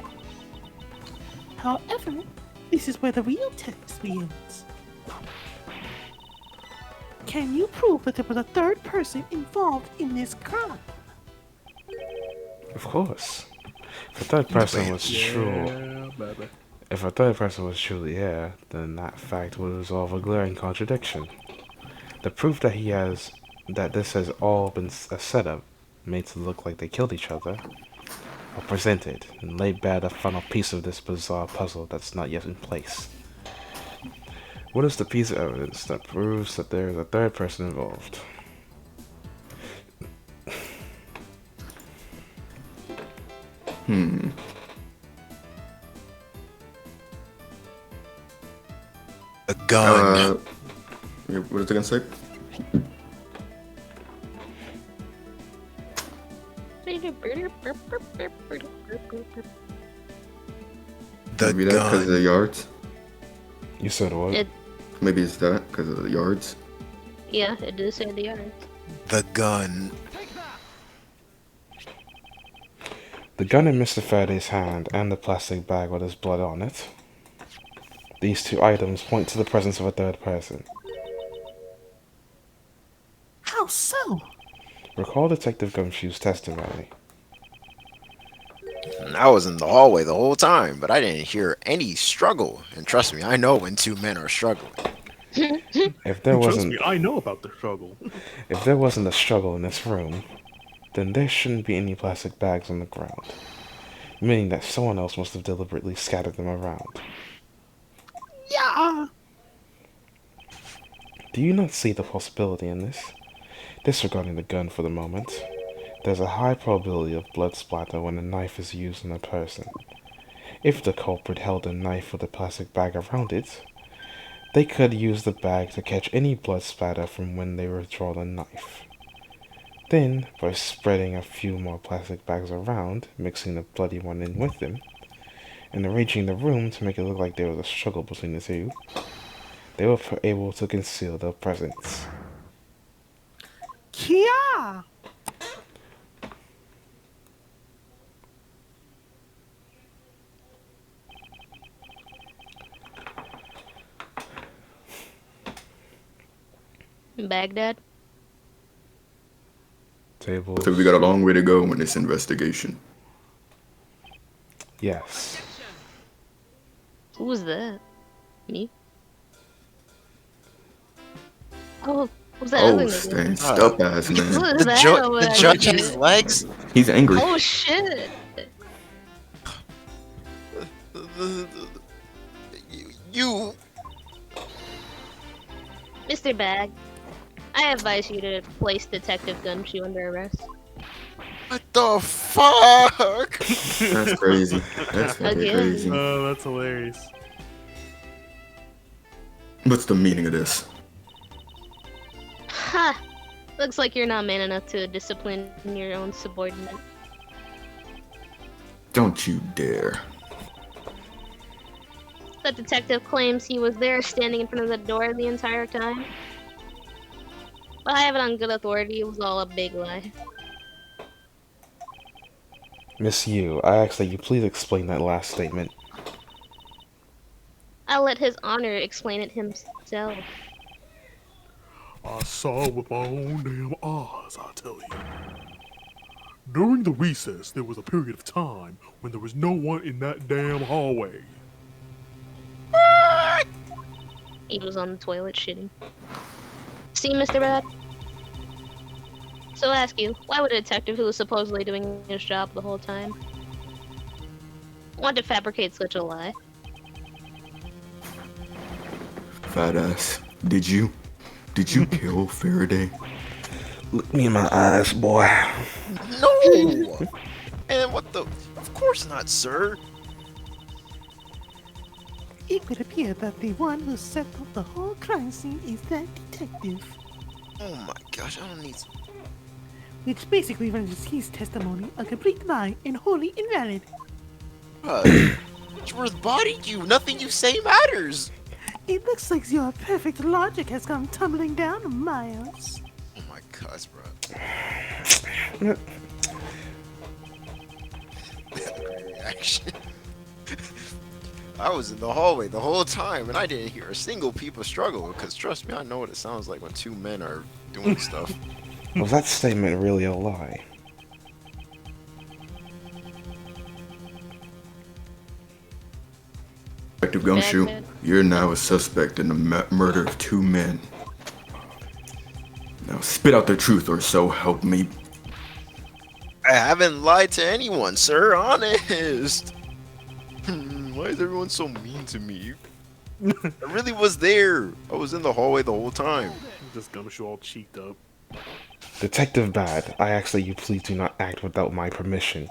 S7: However, this is where the real test begins. Can you prove that there was a third person involved in this crime?
S2: Of course. If a third person was true,
S6: Yeah, baby.
S2: if a third person was truly here, then that fact would resolve a glaring contradiction. The proof that this has all been a setup, made to look like they killed each other, are presented and laid bare the final piece of this bizarre puzzle that's not yet in place. What is the piece of evidence that proves that there is a third person involved?
S3: A gun.
S4: What is it gonna say?
S3: The
S4: Maybe that because of the
S3: gun.
S4: yards.
S2: You said what?
S4: Maybe it's that because of the yards.
S1: Yeah, it does say the yards.
S3: The gun.
S2: The gun in Mr. Faraday's hand and the plastic bag with his blood on it. These two items point to the presence of a third person.
S7: How so?
S2: Recall Detective Gumshoe's testimony.
S3: I was in the hallway the whole time, but I didn't hear any struggle. And trust me, I know when two men are struggling.
S2: If there
S6: Trust
S2: wasn't
S6: me, I know about the struggle.
S2: If there wasn't a struggle in this room, then there shouldn't be any plastic bags on the ground, meaning that someone else must have deliberately scattered them around.
S7: Yeah.
S2: Do you not see the possibility in this? Disregarding the gun for the moment, there's a high probability of blood splatter when a knife is used on a person. If the culprit held a knife with a plastic bag around it, they could use the bag to catch any blood splatter from when they withdraw the knife. Then, by spreading a few more plastic bags around, mixing the bloody one in with them, and arranging the room to make it look like there was a struggle between the two, they were able to conceal their presence.
S7: Yeah.
S1: Baghdad?
S2: Tablez.
S4: So we got a long way to go in this investigation.
S2: Yes.
S1: Who was that? Me? Oh, who's that
S4: Oh,
S1: other nigga?
S4: stand up, ass
S1: Who
S4: man.
S1: is
S3: The,
S1: that over
S3: the
S1: there?
S3: judge and his legs?
S4: He's angry.
S1: Oh shit!
S3: You.
S1: Mr. Bag, I advise you to place Detective Gumshoe under arrest.
S3: What the fuck?
S4: That's crazy. That's fucking
S1: Again.
S4: crazy.
S6: Oh, that's hilarious.
S4: What's the meaning of this?
S1: Ha! Looks like you're not man enough to discipline your own subordinate.
S4: Don't you dare.
S1: The detective claims he was there standing in front of the door the entire time. But I have it on good authority, it was all a big lie.
S2: Miss Yu, I ask that you please explain that last statement.
S1: I'll let his honor explain it himself.
S6: I saw with my own damn eyes, I tell you. During the recess, there was a period of time when there was no one in that damn hallway.
S1: He was on the toilet shitting. See, Mr. Rat? So I ask you, why would a detective who was supposedly doing his job the whole time want to fabricate such a lie?
S4: Fat ass. Did you kill Faraday?
S2: Look me in my eyes, boy.
S3: No! And what the? Of course not, sir.
S7: It would appear that the one who set off the whole crime scene is that detective,
S3: Oh my gosh, I don't need.
S7: which basically renders his testimony a complete lie and wholly invalid.
S3: Edgeworth bodied you. Nothing you say matters.
S7: It looks like your perfect logic has come tumbling down, Miles.
S3: Oh my gosh, bro. Reaction. I was in the hallway the whole time and I didn't hear a single people struggle because trust me, I know what it sounds like when two men are doing stuff.
S2: Was that statement really a lie?
S4: Detective Gumshoe,
S1: Bagman.
S4: you're now a suspect in the murder of 2 men. Now spit out the truth or so help me.
S3: I haven't lied to anyone, sir. Honest. Why is everyone so mean to me? I really was there. I was in the hallway the whole time.
S6: Just Gumshoe all cheeked up.
S2: Detective Bad, I ask that you please do not act without my permission.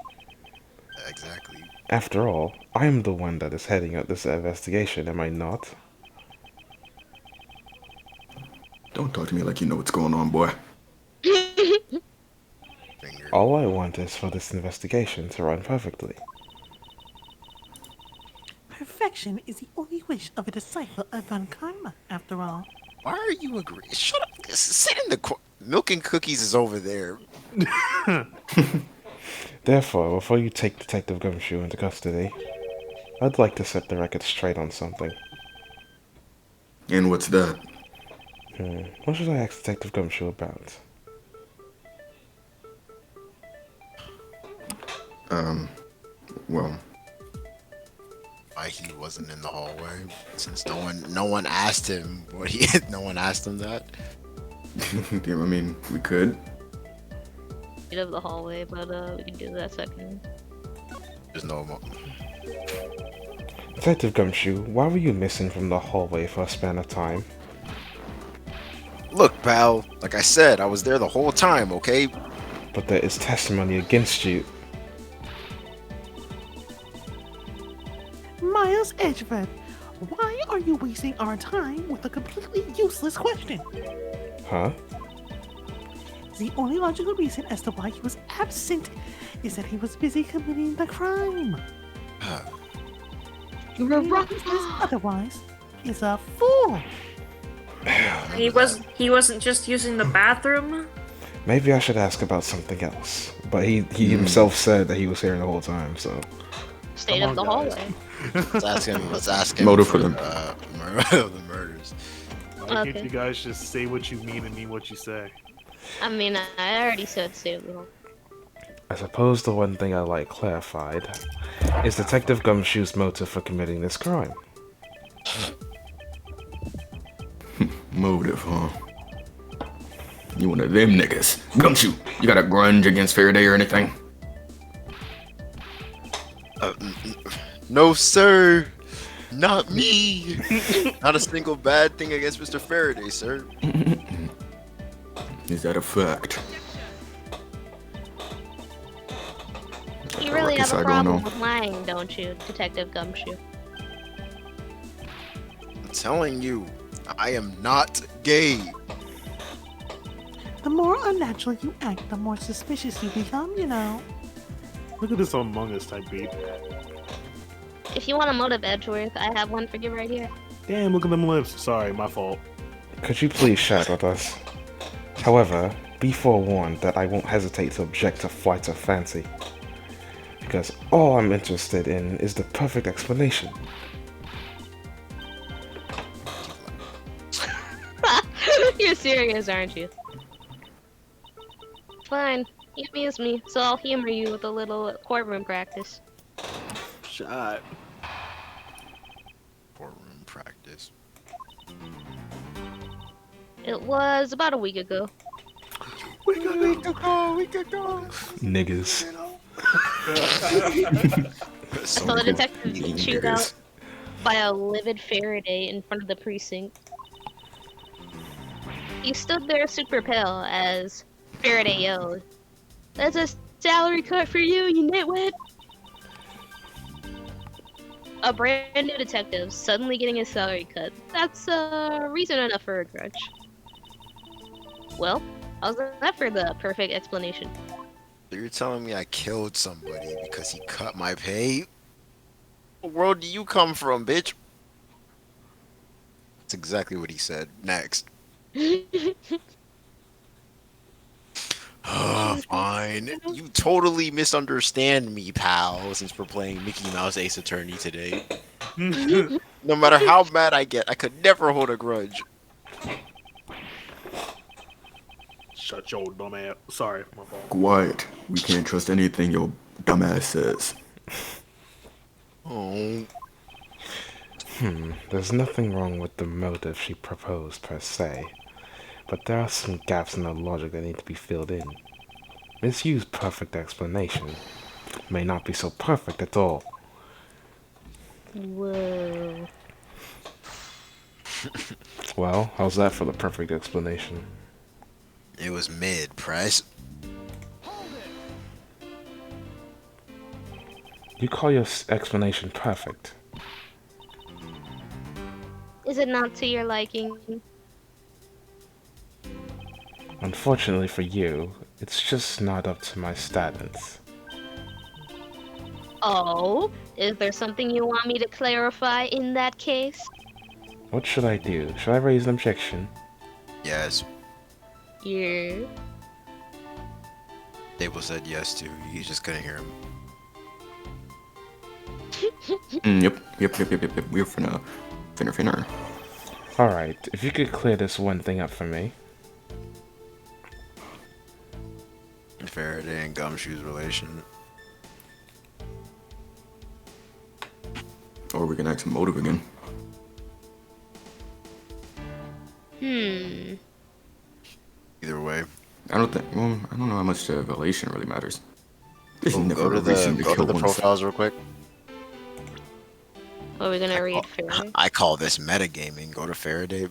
S3: Exactly.
S2: After all, I am the one that is heading up this investigation, am I not?
S4: Don't talk to me like you know what's going on, boy.
S3: Finger.
S2: All I want is for this investigation to run perfectly.
S7: Perfection is the only wish of a disciple of Von Karma, after all.
S3: Why are you agreeing? Shut up. Sit in the milk and cookies is over there.
S2: Therefore, before you take Detective Gumshoe into custody, I'd like to set the record straight on something.
S4: And what's that?
S2: What should I ask Detective Gumshoe about?
S4: Well,
S3: Why he wasn't in the hallway? Since no one asked him what he. No one asked him that.
S4: I mean, we could.
S1: Of the hallway, but we can do that second.
S3: There's no more.
S2: Detective Gumshoe, why were you missing from the hallway for a span of time?
S3: Look, pal. Like I said, I was there the whole time. Okay.
S2: But there is testimony against you.
S7: Miles Edgeworth, why are you wasting our time with a completely useless question?
S2: Huh?
S7: The only logical reason as to why he was absent is that he was busy committing the crime.
S1: You were
S7: Anyone who says otherwise is a fool.
S5: He wasn't just using the bathroom.
S2: Maybe I should ask about something else. But he himself said that he was here the whole time, so...
S1: State
S6: Come
S1: of the
S6: on, guys.
S1: hallway.
S3: Let's ask him.
S4: Motive for them.
S3: The murders.
S6: Why
S1: Okay.
S6: can't you guys just say what you mean and mean what you say?
S1: I mean, I already said state of the hallway.
S2: I suppose the one thing I like clarified is Detective Gumshoe's motive for committing this crime.
S4: Motive, huh? You one of them niggas. Gumshoe, you got a grudge against Faraday or anything?
S3: No, sir. Not me. Not a single bad thing against Mr. Faraday, sir.
S4: Is that a fact?
S1: You really
S4: Rocky
S1: have a
S4: side going
S1: problem
S4: on.
S1: with lying, don't you, Detective Gumshoe?
S3: telling you, I am not gay.
S7: The more unnatural you act, the more suspicious you become, you know.
S8: Look at this Among Us type beat.
S1: If you want a motive, Edgeworth, I have one for you right here.
S8: Damn, look at them lips. Sorry, my fault.
S2: Could you please chat with us? However, be forewarned that I won't hesitate to object to flights of fancy. Because all I'm interested in is the perfect explanation.
S1: You're serious, aren't you? Fine, you amuse me, so I'll humor you with a little courtroom practice.
S8: Shot.
S3: Courtroom practice.
S1: It was about a week ago.
S8: We could go.
S2: Niggas.
S1: I saw the detective get chewed out by a livid Faraday in front of the precinct. He stood there super pale as Faraday yelled, "That's a salary cut for you, you nitwit!" A brand new detective suddenly getting a salary cut. That's reason enough for a grudge. Well, how's that for the perfect explanation?
S3: So you're telling me I killed somebody because he cut my pay? What world do you come from, bitch? That's exactly what he said. Next. Fine. You totally misunderstand me, pal, since we're playing Mickey Mouse Ace Attorney today. No matter how mad I get, I could never hold a grudge.
S8: Shut your dumb ass. Sorry, my fault.
S4: Quiet. We can't trust anything your dumbass says.
S3: Oh.
S2: There's nothing wrong with the motive she proposed per se, but there are some gaps in the logic that need to be filled in. Miss Yu's perfect explanation may not be so perfect at all.
S1: Whoa.
S2: Well, how's that for the perfect explanation?
S3: It was mid, Price.
S2: You call your explanation perfect?
S1: Is it not to your liking?
S2: Unfortunately for you, it's just not up to my standards.
S1: Oh, is there something you want me to clarify in that case?
S2: What should I do? Should I raise an objection?
S3: Yes.
S1: Yeah.
S3: Table said yes too. You just couldn't hear him.
S4: Yep. We're finna.
S2: Alright, if you could clear this one thing up for me.
S3: Faraday and Gumshoe's relation.
S4: Or we can act some motive again.
S3: Either way.
S4: I don't know how much the relation really matters. There's never
S3: Go
S4: a reason to
S3: to
S4: kill
S3: the
S4: oneself.
S3: profiles real quick.
S1: Are we gonna read Faraday?
S3: I call this metagaming. Go to Faraday.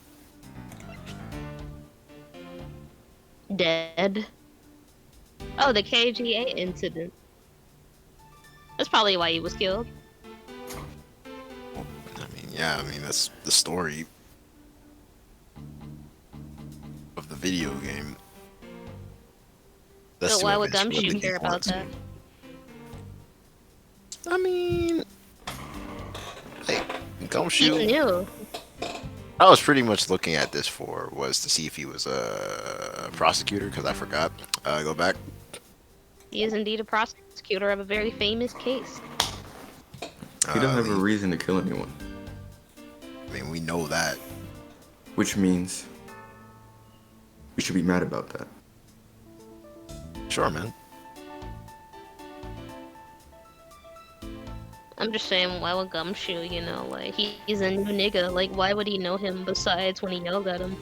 S1: Dead. Oh, the KGA incident. That's probably why he was killed.
S3: I mean that's the story of the video game. That's
S1: So why
S3: what
S1: would
S3: makes
S1: Gumshoe
S3: really
S1: care about that?
S3: important. I mean, like, Gumshoe.
S1: He knew.
S3: I was pretty much looking at this was to see if he was a prosecutor because I forgot. Go back.
S1: He is indeed a prosecutor of a very famous case.
S4: He doesn't have a reason to kill anyone.
S3: I mean, we know that.
S4: Which means we should be mad about that.
S3: Sure, man.
S1: I'm just saying, why would Gumshoe, you know, like, he's a new nigga, like, why would he know him besides when he yelled at him?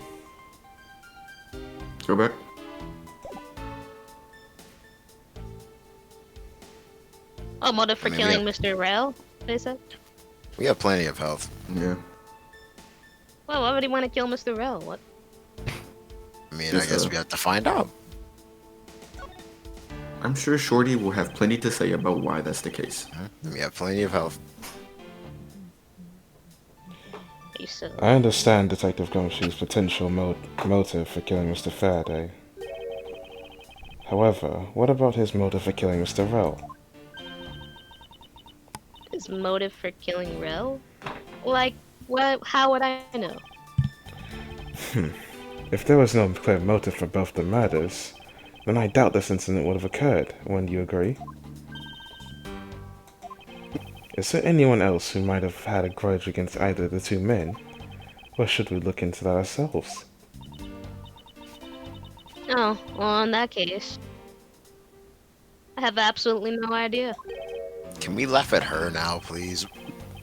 S4: Go back.
S1: Oh, motive for
S3: I mean,
S1: killing Mr. Rail, they said?
S3: We have plenty of health.
S4: Yeah.
S1: Well, why would he want to kill Mr. Rail? What?
S3: I mean,
S4: Yes,
S3: I guess
S4: sir.
S3: we have to find out.
S4: I'm sure Shorty will have plenty to say about why that's the case.
S3: We have plenty of health.
S1: so.
S2: I understand Detective Gumshoe's potential motive for killing Mr. Faraday. However, what about his motive for killing Mr. Rell?
S1: His motive for killing Rel? Like, what? How would I know?
S2: If there was no clear motive for both the murders, then I doubt this incident would have occurred. Wouldn't you agree? Is there anyone else who might have had a grudge against either of the two men? Or should we look into that ourselves?
S1: Oh, well, in that case, I have absolutely no idea.
S3: Can we laugh at her now, please?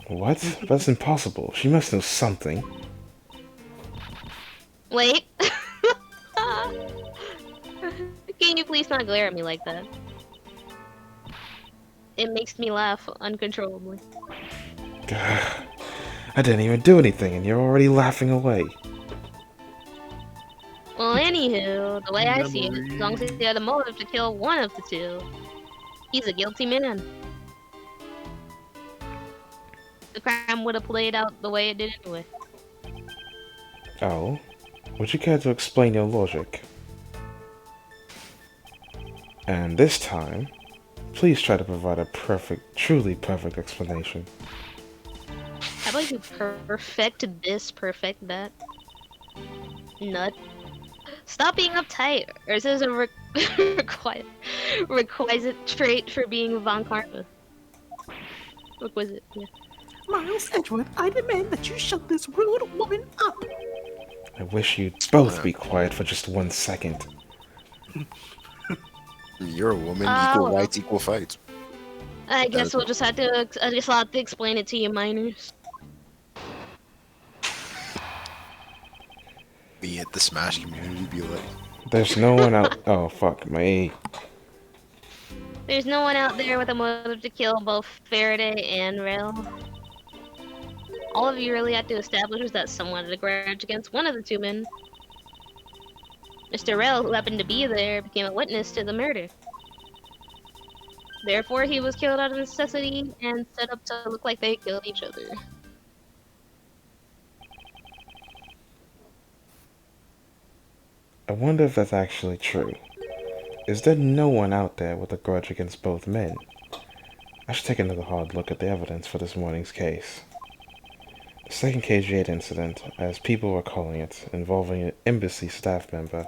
S2: What? That's impossible. She must know something.
S1: Wait. Can you please not glare at me like that? It makes me laugh uncontrollably.
S2: I didn't even do anything and you're already laughing away.
S1: Well, anywho, the way I see it, as long as he had a motive to kill one of the two, he's a guilty man. The crime would have played out the way it did anyway.
S2: Oh? Would you care to explain your logic? And this time, please try to provide a truly perfect explanation.
S1: How about you perfect this, perfect that? Nut. Stop being uptight, or is this a requisite trait for being Von Karma? Requisite, yeah.
S7: Miles Edgeworth, I demand that you shut this rude woman up.
S2: I wish you'd both be quiet for just 1 second.
S3: You're a woman,
S1: Oh,
S3: equal
S1: well.
S3: rights, equal fights.
S1: I guess we'll just have to. I just have to explain it to you, minors.
S3: Be it the Smash community, be like,
S2: There's no one out. Oh, fuck, my.
S1: There's no one out there with a motive to kill both Faraday and Rail. All of you really had to establish was that someone had a grudge against one of the two men. Mr. Rail, who happened to be there, became a witness to the murder. Therefore, he was killed out of necessity and set up to look like they killed each other.
S2: I wonder if that's actually true. Is there no one out there with a grudge against both men? I should take another hard look at the evidence for this morning's case. The second KG8 incident, as people were calling it, involving an embassy staff member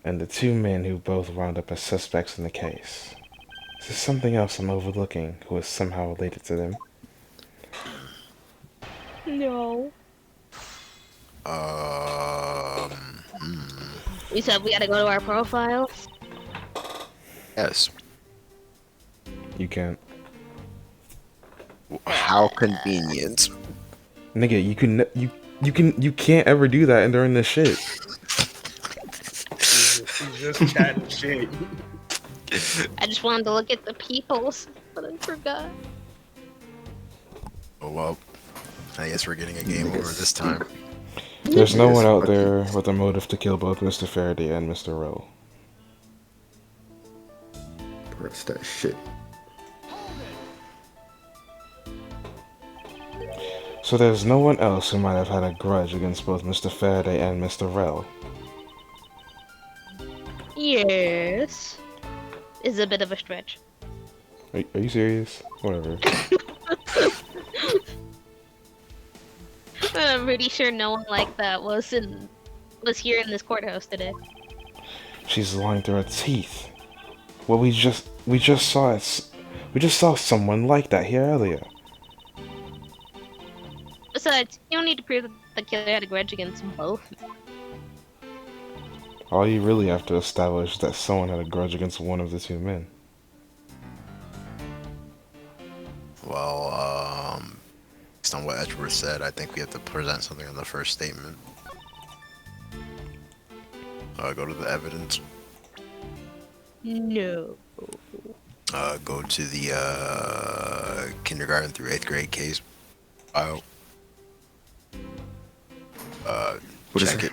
S2: and the two men who both wound up as suspects in the case. Is there something else I'm overlooking who is somehow related to them?
S1: No.
S3: hmm.
S1: We said we gotta go to our profiles.
S3: Yes.
S2: You can't.
S3: How convenient.
S2: Nigga, you can't ever do that during this shit.
S8: He's just chatting shit.
S1: I just wanted to look at the peoples, but I forgot.
S3: Oh well. I guess we're getting a game over this time.
S2: There's no one out there with a motive to kill both Mr. Faraday and Mr. Rowe.
S4: Press that shit.
S2: So there's no one else who might have had a grudge against both Mr. Faraday and Mr. Rell.
S1: Yes. Is a bit of a stretch.
S2: Are you serious? Whatever.
S1: I'm pretty sure no one like that was here in this courthouse today.
S2: She's lying through her teeth. Well, we just saw it. We just saw someone like that here earlier.
S1: Besides, you don't need to prove that the killer had a grudge against both.
S2: All you really have to establish is that someone had a grudge against one of the two men.
S3: Well, based on what Edgeworth said, I think we have to present something on the first statement. Go to the evidence.
S1: No.
S3: Go to the kindergarten through 8th grade case file. Check it.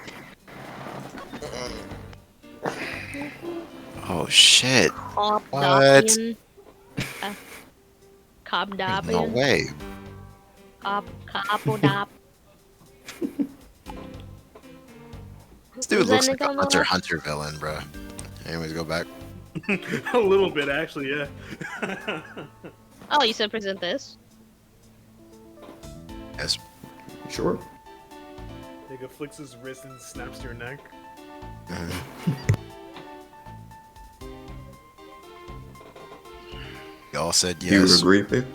S3: Oh shit! What?
S1: Cobdopian.
S3: No way.
S1: Copodop.
S3: This dude
S1: Was that
S3: looks like
S1: nigga
S3: a
S1: on the
S3: Hunter
S1: left?
S3: Hunter villain, bro. Anyways, go back.
S8: A little bit, actually, yeah.
S1: Oh, you said present this?
S3: Yes.
S4: Sure.
S8: Nigga flicks his wrist and snaps your neck.
S3: Y'all said
S4: You
S3: yes.
S4: agree, Faith?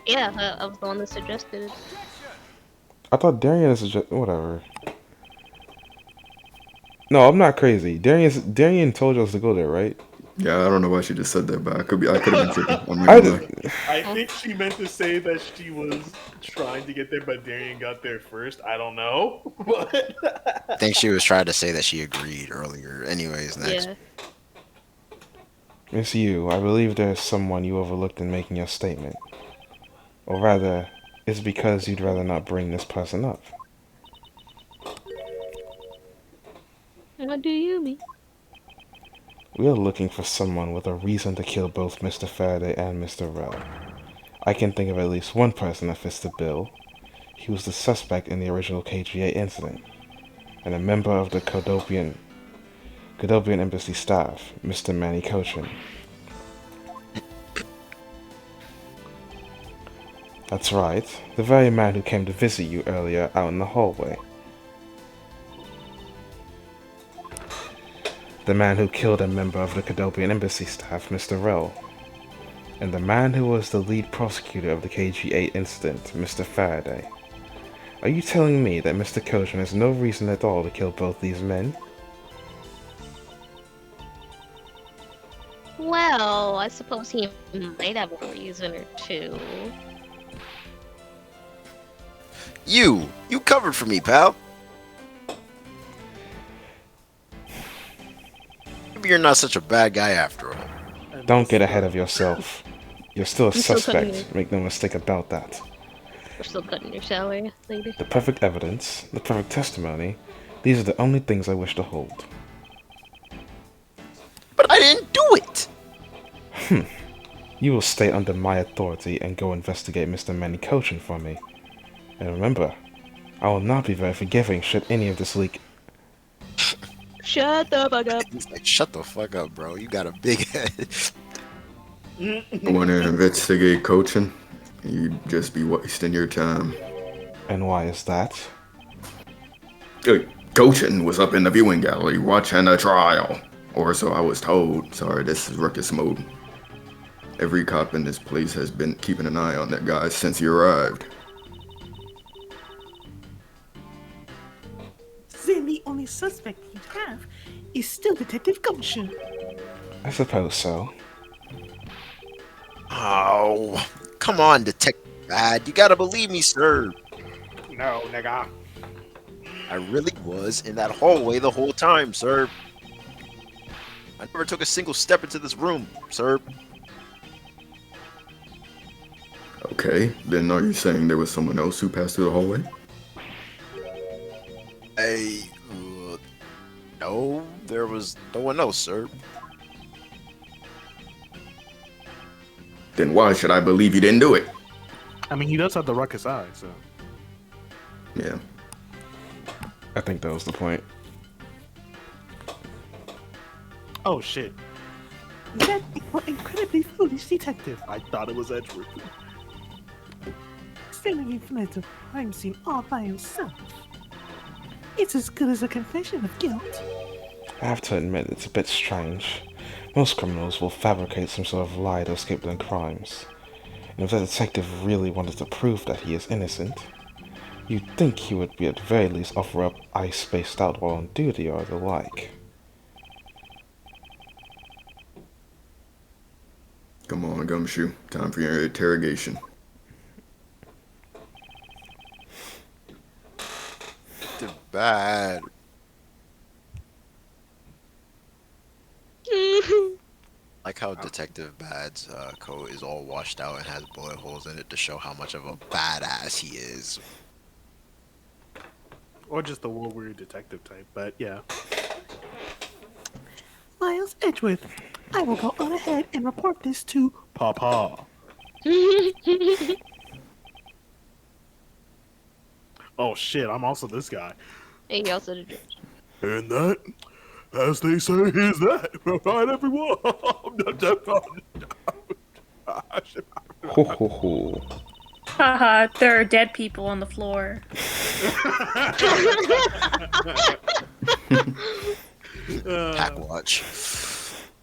S1: Yeah, I was the one that suggested it.
S2: I thought Darian is just whatever. No, I'm not crazy. Darian told us to go there, right?
S4: Yeah, I don't know why she just said that, but I could have been tripping. I'm not
S2: I
S4: gonna lie.
S8: I think she meant to say that she was trying to get there, but Darian got there first. I don't know.
S3: I think she was trying to say that she agreed earlier. Anyways, next.
S1: Yeah.
S2: It's you. I believe there's someone you overlooked in making your statement. Or rather, it's because you'd rather not bring this person up.
S1: What do you mean?
S2: We are looking for someone with a reason to kill both Mr. Faraday and Mr. Rell. I can think of at least one person that fits the bill. He was the suspect in the original KGA incident, and a member of the Codopian Embassy staff, Mr. Manny Cochin. That's right, the very man who came to visit you earlier out in the hallway. The man who killed a member of the Codopian Embassy staff, Mr. Rell. And the man who was the lead prosecutor of the KG8 incident, Mr. Faraday. Are you telling me that Mr. Cochin has no reason at all to kill both these men?
S1: Well, I suppose he might have a reason or two.
S3: You covered for me, pal. Maybe you're not such a bad guy after all.
S2: Don't get ahead of yourself. You're still a
S1: I'm still cutting
S2: suspect, make no mistake about that.
S1: We're still cutting your salary, lady.
S2: The perfect evidence, the perfect testimony, these are the only things I wish to hold.
S3: But I didn't do it!
S2: You will stay under my authority and go investigate Mr. Manny Cochin for me. And remember, I will not be very forgiving should any of this leak.
S1: Shut the fuck up.
S3: He's like, shut the fuck up, bro. You got a big head.
S4: I want to investigate coaching. You'd just be wasting your time.
S2: And why is that?
S4: Coaching was up in the viewing gallery watching a trial. Or so I was told. Sorry, this is ruckus mode. Every cop in this place has been keeping an eye on that guy since he arrived.
S7: Then the only suspect you have is still Detective Gumshoe.
S2: I suppose so.
S3: Oh, come on, Detective Bad. You gotta believe me, sir.
S8: No, nigga.
S3: I really was in that hallway the whole time, sir. I never took a single step into this room, sir.
S4: Okay, then are you saying there was someone else who passed through the hallway?
S3: No, there was no one else, sir.
S4: Then why should I believe you didn't do it?
S8: I mean, he does have the ruckus eye, so.
S4: Yeah.
S2: I think that was the point.
S8: Oh, shit.
S7: That incredibly foolish detective,
S8: I thought it was Edgeworth.
S7: standing in front of a crime scene all by himself. It's as good as a confession of guilt.
S2: I have to admit, it's a bit strange. Most criminals will fabricate some sort of lie to escape their crimes. And if the detective really wanted to prove that he is innocent, you'd think he would be at very least offer up ice spaced out while on duty or the like.
S4: Come on, Gumshoe. Time for your interrogation.
S3: Detective Bad. Like how Detective Bad's coat is all washed out and has bullet holes in it to show how much of a badass he is.
S8: Or just the warrior detective type, but yeah.
S7: Miles Edgeworth, I will go on ahead and report this to
S8: Papa.
S6: Oh shit, I'm also this guy.
S1: And he also the judge.
S6: And that, as they say, is that. Alright, everyone.
S2: Ho ho ho.
S5: Haha, there are dead people on the floor.
S3: Pack watch.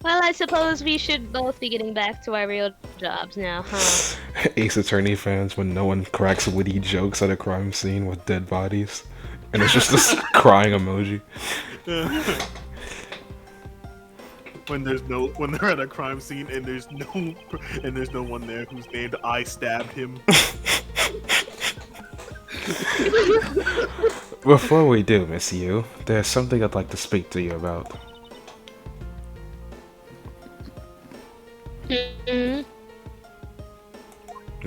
S1: Well, I suppose we should both be getting back to our real jobs now, huh?
S2: Ace Attorney fans when no one cracks witty jokes at a crime scene with dead bodies. And it's just this crying emoji.
S6: when they're at a crime scene and there's no one there who's named I stabbed him.
S2: Before we do, Miss Yu, there's something I'd like to speak to you about.
S1: Mm-hmm.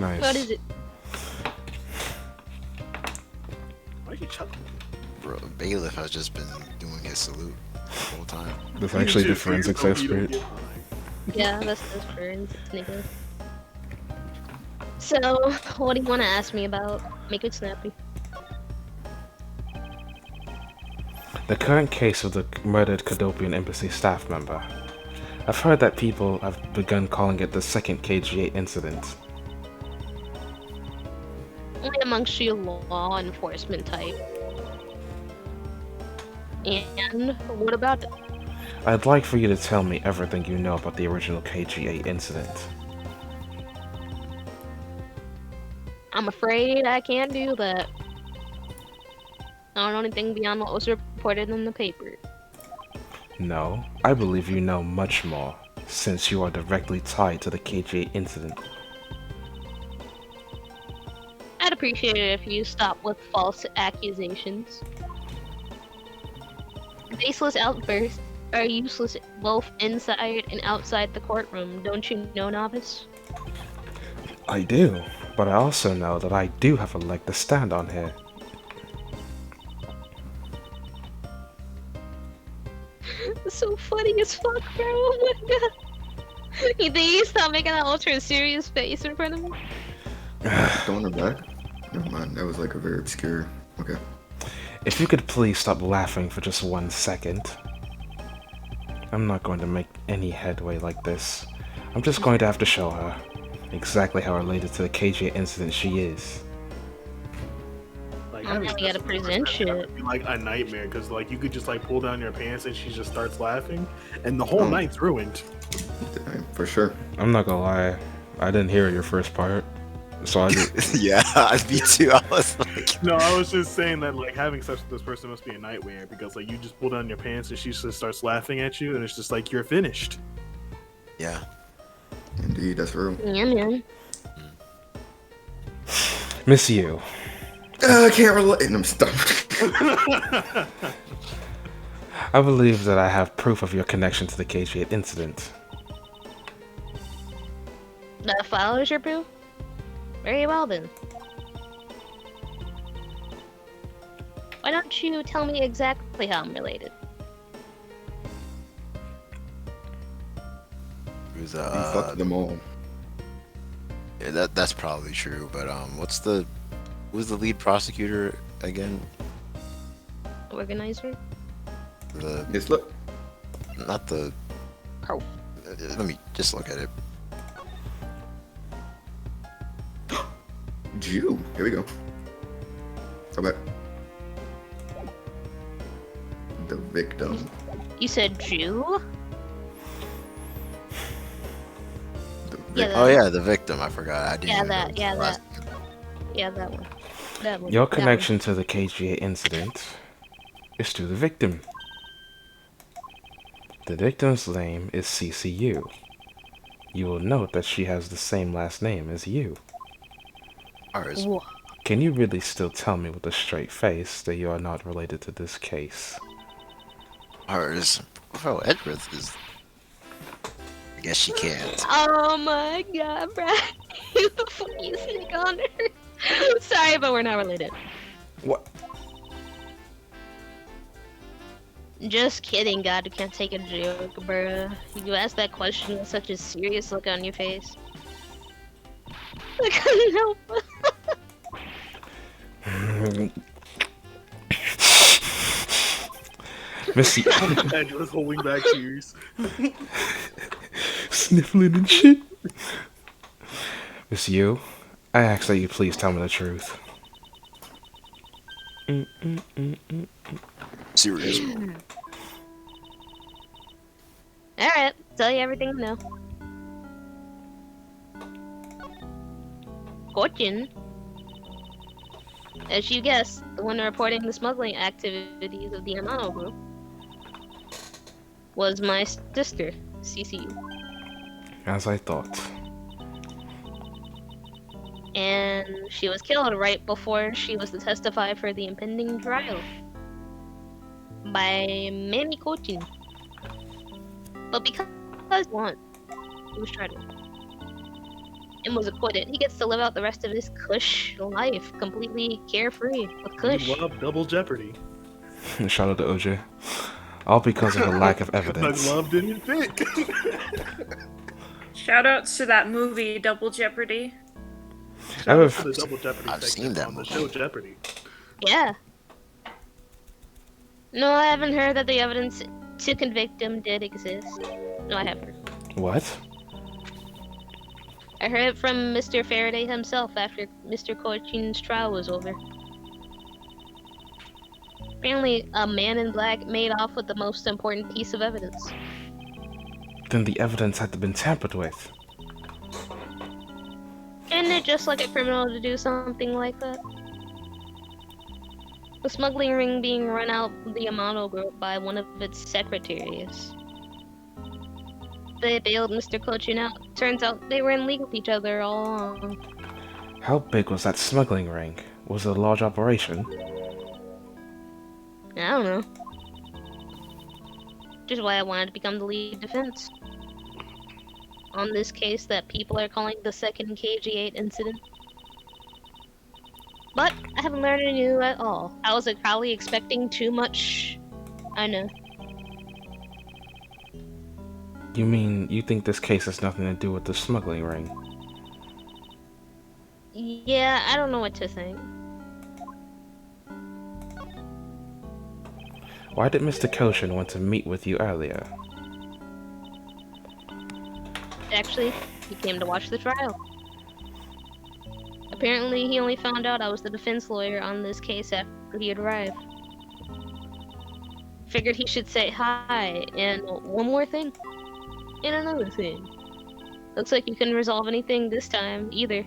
S2: Nice.
S1: What is it?
S6: Why are you chuckling?
S3: Bro, Bailiff has just been doing his salute the whole time.
S2: That's actually the forensics expert.
S1: Yeah, that's Frens, nigga. So, what do you want to ask me about? Make it snappy.
S2: The current case of the murdered Cadopian Embassy staff member. I've heard that people have begun calling it the second KGA incident.
S1: Only amongst you law enforcement type. And what about it?
S2: I'd like for you to tell me everything you know about the original KGA incident.
S1: I'm afraid I can't do that. I don't know anything beyond what was reported in the paper.
S2: No, I believe you know much more, since you are directly tied to the KGA incident.
S1: I'd appreciate it if you stop with false accusations. Baseless outbursts are useless both inside and outside the courtroom, don't you know, novice?
S2: I do, but I also know that I do have a leg to stand on here.
S1: It's so funny as fuck, bro. Oh my god. You think you stop making that ultra serious face in front of me?
S4: Throwing her back? Never mind, that was like a very obscure. Okay.
S2: If you could please stop laughing for just 1 second. I'm not going to make any headway like this. I'm just going to have to show her exactly how related to the KGA incident she is.
S6: Like,
S1: I'm
S6: having
S1: gonna gotta
S6: sex with her
S1: present
S6: friend
S1: shit.
S6: would be like a nightmare because like you could just like pull down your pants and she just starts laughing and the whole night's ruined.
S4: For sure.
S2: I'm not gonna lie, I didn't hear your first part, so I just...
S3: Yeah, me too. I was like,
S6: No, I was just saying that like having sex with this person must be a nightmare because like you just pull down your pants and she just starts laughing at you and it's just like you're finished.
S3: yeah.
S4: Indeed, that's real.
S1: Yeah, man.
S2: Miss Yu,
S4: I can't relate. I'm stuck.
S2: I believe that I have proof of your connection to the KGA incident.
S1: That follows your proof? Very well then. Why don't you tell me exactly how I'm related?
S3: It was,
S4: You fucked them all.
S3: yeah, that's probably true, but who's the lead prosecutor again?
S1: Organizer?
S3: The
S4: Yes, look.
S3: not the.
S1: Oh.
S3: Let me just look at it.
S4: Jew. Here we go. Go back. The victim.
S1: You said Jew?
S4: The
S1: Yeah,
S4: victim.
S3: Oh yeah, the victim. I forgot. I didn't.
S1: Yeah,
S3: even know
S1: that-
S3: his
S1: yeah,
S3: last
S1: that.
S3: name.
S1: Yeah, that one. That one.
S2: Your
S1: that one.
S2: connection to the KGA incident is to the victim. The victim's name is CCU. You will note that she has the same last name as you.
S3: Ours.
S1: Whoa.
S2: Can you really still tell me with a straight face that you are not related to this case?
S3: Ours. Oh, Edgeworth is. I guess she can't.
S1: Oh my god, bro. You the funniest nigga on earth. Sorry, but we're not related.
S2: What?
S1: Just kidding, God. You can't take a joke, bruh. You asked that question with such a serious look on your face. I couldn't help it.
S2: Missy,
S6: Edgeworth holding back tears.
S2: sniffling and shit. Miss you, I ask that you please tell me the truth.
S3: Serious.
S1: Alright, tell you everything I know. Fortune, as you guessed, the one reporting the smuggling activities of the Amano group, was my sister, CCU.
S2: As I thought.
S1: And she was killed right before she was to testify for the impending trial by Manny Cochin. But because he was tried and was acquitted, he gets to live out the rest of his cush life completely carefree with kush.
S6: You love double jeopardy.
S2: Shout out to OJ. All because of a lack of
S6: My
S2: evidence.
S6: love didn't fit.
S5: Shoutouts to that movie, Double Jeopardy.
S2: I have
S6: For the double jeopardy
S3: I've
S6: segment
S3: seen that
S6: on the
S3: movie.
S6: show Jeopardy.
S1: Yeah. No, I haven't heard that the evidence to convict him did exist. No, I haven't.
S2: what?
S1: I heard it from Mr. Faraday himself after Mr. Cochin's trial was over. Apparently, a man in black made off with the most important piece of evidence.
S2: Then the evidence had to been tampered with.
S1: Isn't it just like a criminal to do something like that? The smuggling ring being run out the Amano group by one of its secretaries. They bailed Mr. Cochin out. Turns out they were in league with each other all along.
S2: How big was that smuggling ring? Was it a large operation?
S1: I don't know. Which is why I wanted to become the lead defense on this case that people are calling the second KG8 incident. But I haven't learned anything new at all. I was probably expecting too much. I know.
S2: You mean you think this case has nothing to do with the smuggling ring?
S1: Yeah, I don't know what to think.
S2: Why did Mr. Koshin want to meet with you earlier?
S1: Actually, he came to watch the trial. Apparently, he only found out I was the defense lawyer on this case after he had arrived. Figured he should say hi, and one more thing. And another thing. Looks like you couldn't resolve anything this time, either.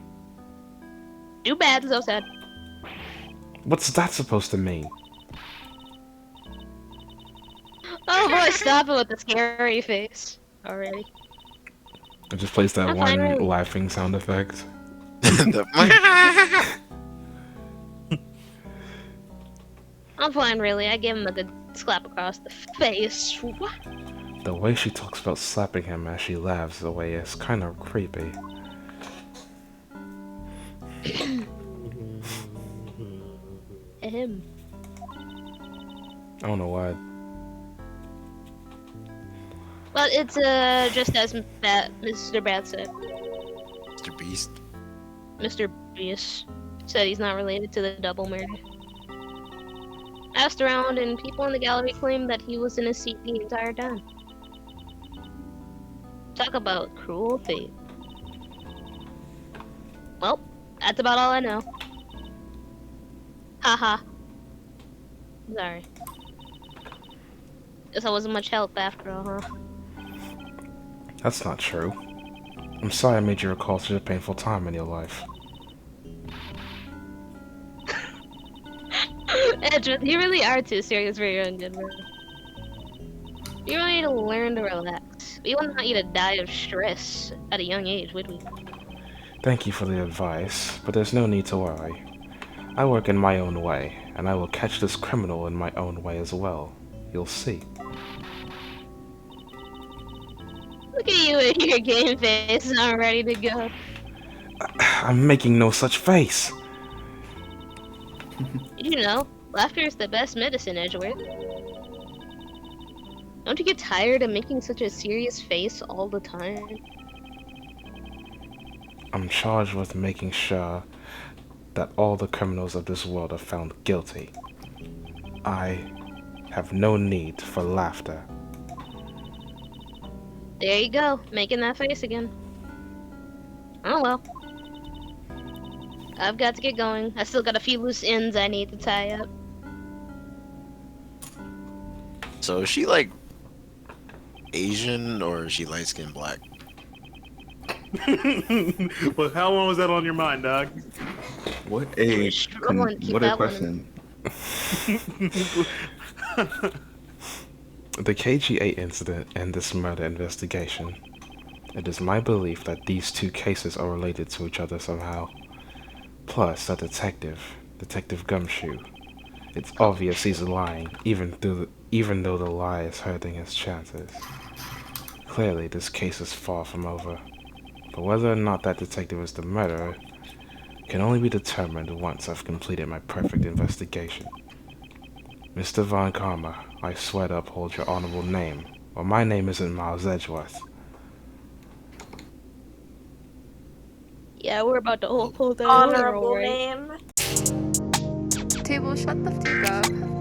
S1: Too bad, so sad.
S2: What's that supposed to mean?
S1: Oh boy, stop it with the scary face already.
S2: It just plays that
S1: I'm
S2: one
S1: fine, really.
S2: laughing sound effect.
S1: I'm fine, really. I gave him a good slap across the face.
S2: The way she talks about slapping him as she laughs away is kind of creepy.
S1: Him.
S2: I don't know why.
S1: Well, it's just as Mr. Bad said.
S3: Mr. Beast.
S1: Mr. Beast said he's not related to the double murder. Asked around, and people in the gallery claimed that he was in his seat the entire time. Talk about cruel fate. Well, that's about all I know. Haha. Sorry. Guess I wasn't much help after all, huh?
S2: That's not true. I'm sorry I made you recall such a painful time in your life.
S1: Edgeworth, you really are too serious for your own good, bro. You really need to learn to relax. We wouldn't want you to die of stress at a young age, would we?
S2: Thank you for the advice, but there's no need to worry. I work in my own way, and I will catch this criminal in my own way as well. You'll see.
S1: Look at you with your game face, and I'm ready to go.
S2: I'm making no such face.
S1: You know, laughter is the best medicine, Edgeworth. Don't you get tired of making such a serious face all the time?
S2: I'm charged with making sure that all the criminals of this world are found guilty. I have no need for laughter.
S1: There you go, making that face again. Oh well. I've got to get going. I still got a few loose ends I need to tie up.
S3: So is she like Asian or is she light skinned black?
S8: Well, how long was that on your mind, dog?
S4: What a
S1: struggling to keep
S4: what a
S1: that one.
S4: question.
S2: The KG8 incident and this murder investigation. It is my belief that these two cases are related to each other somehow. Plus, that Detective Gumshoe. It's obvious he's lying, even though the lie is hurting his chances. Clearly, this case is far from over. But whether or not that detective is the murderer can only be determined once I've completed my perfect investigation. Mr. Von Karma, I swear to uphold your honorable name, or my name isn't Miles Edgeworth.
S1: Yeah, we're about to hold that
S9: Honorable
S1: right?
S9: name.
S10: Tablez, shut the fuck up.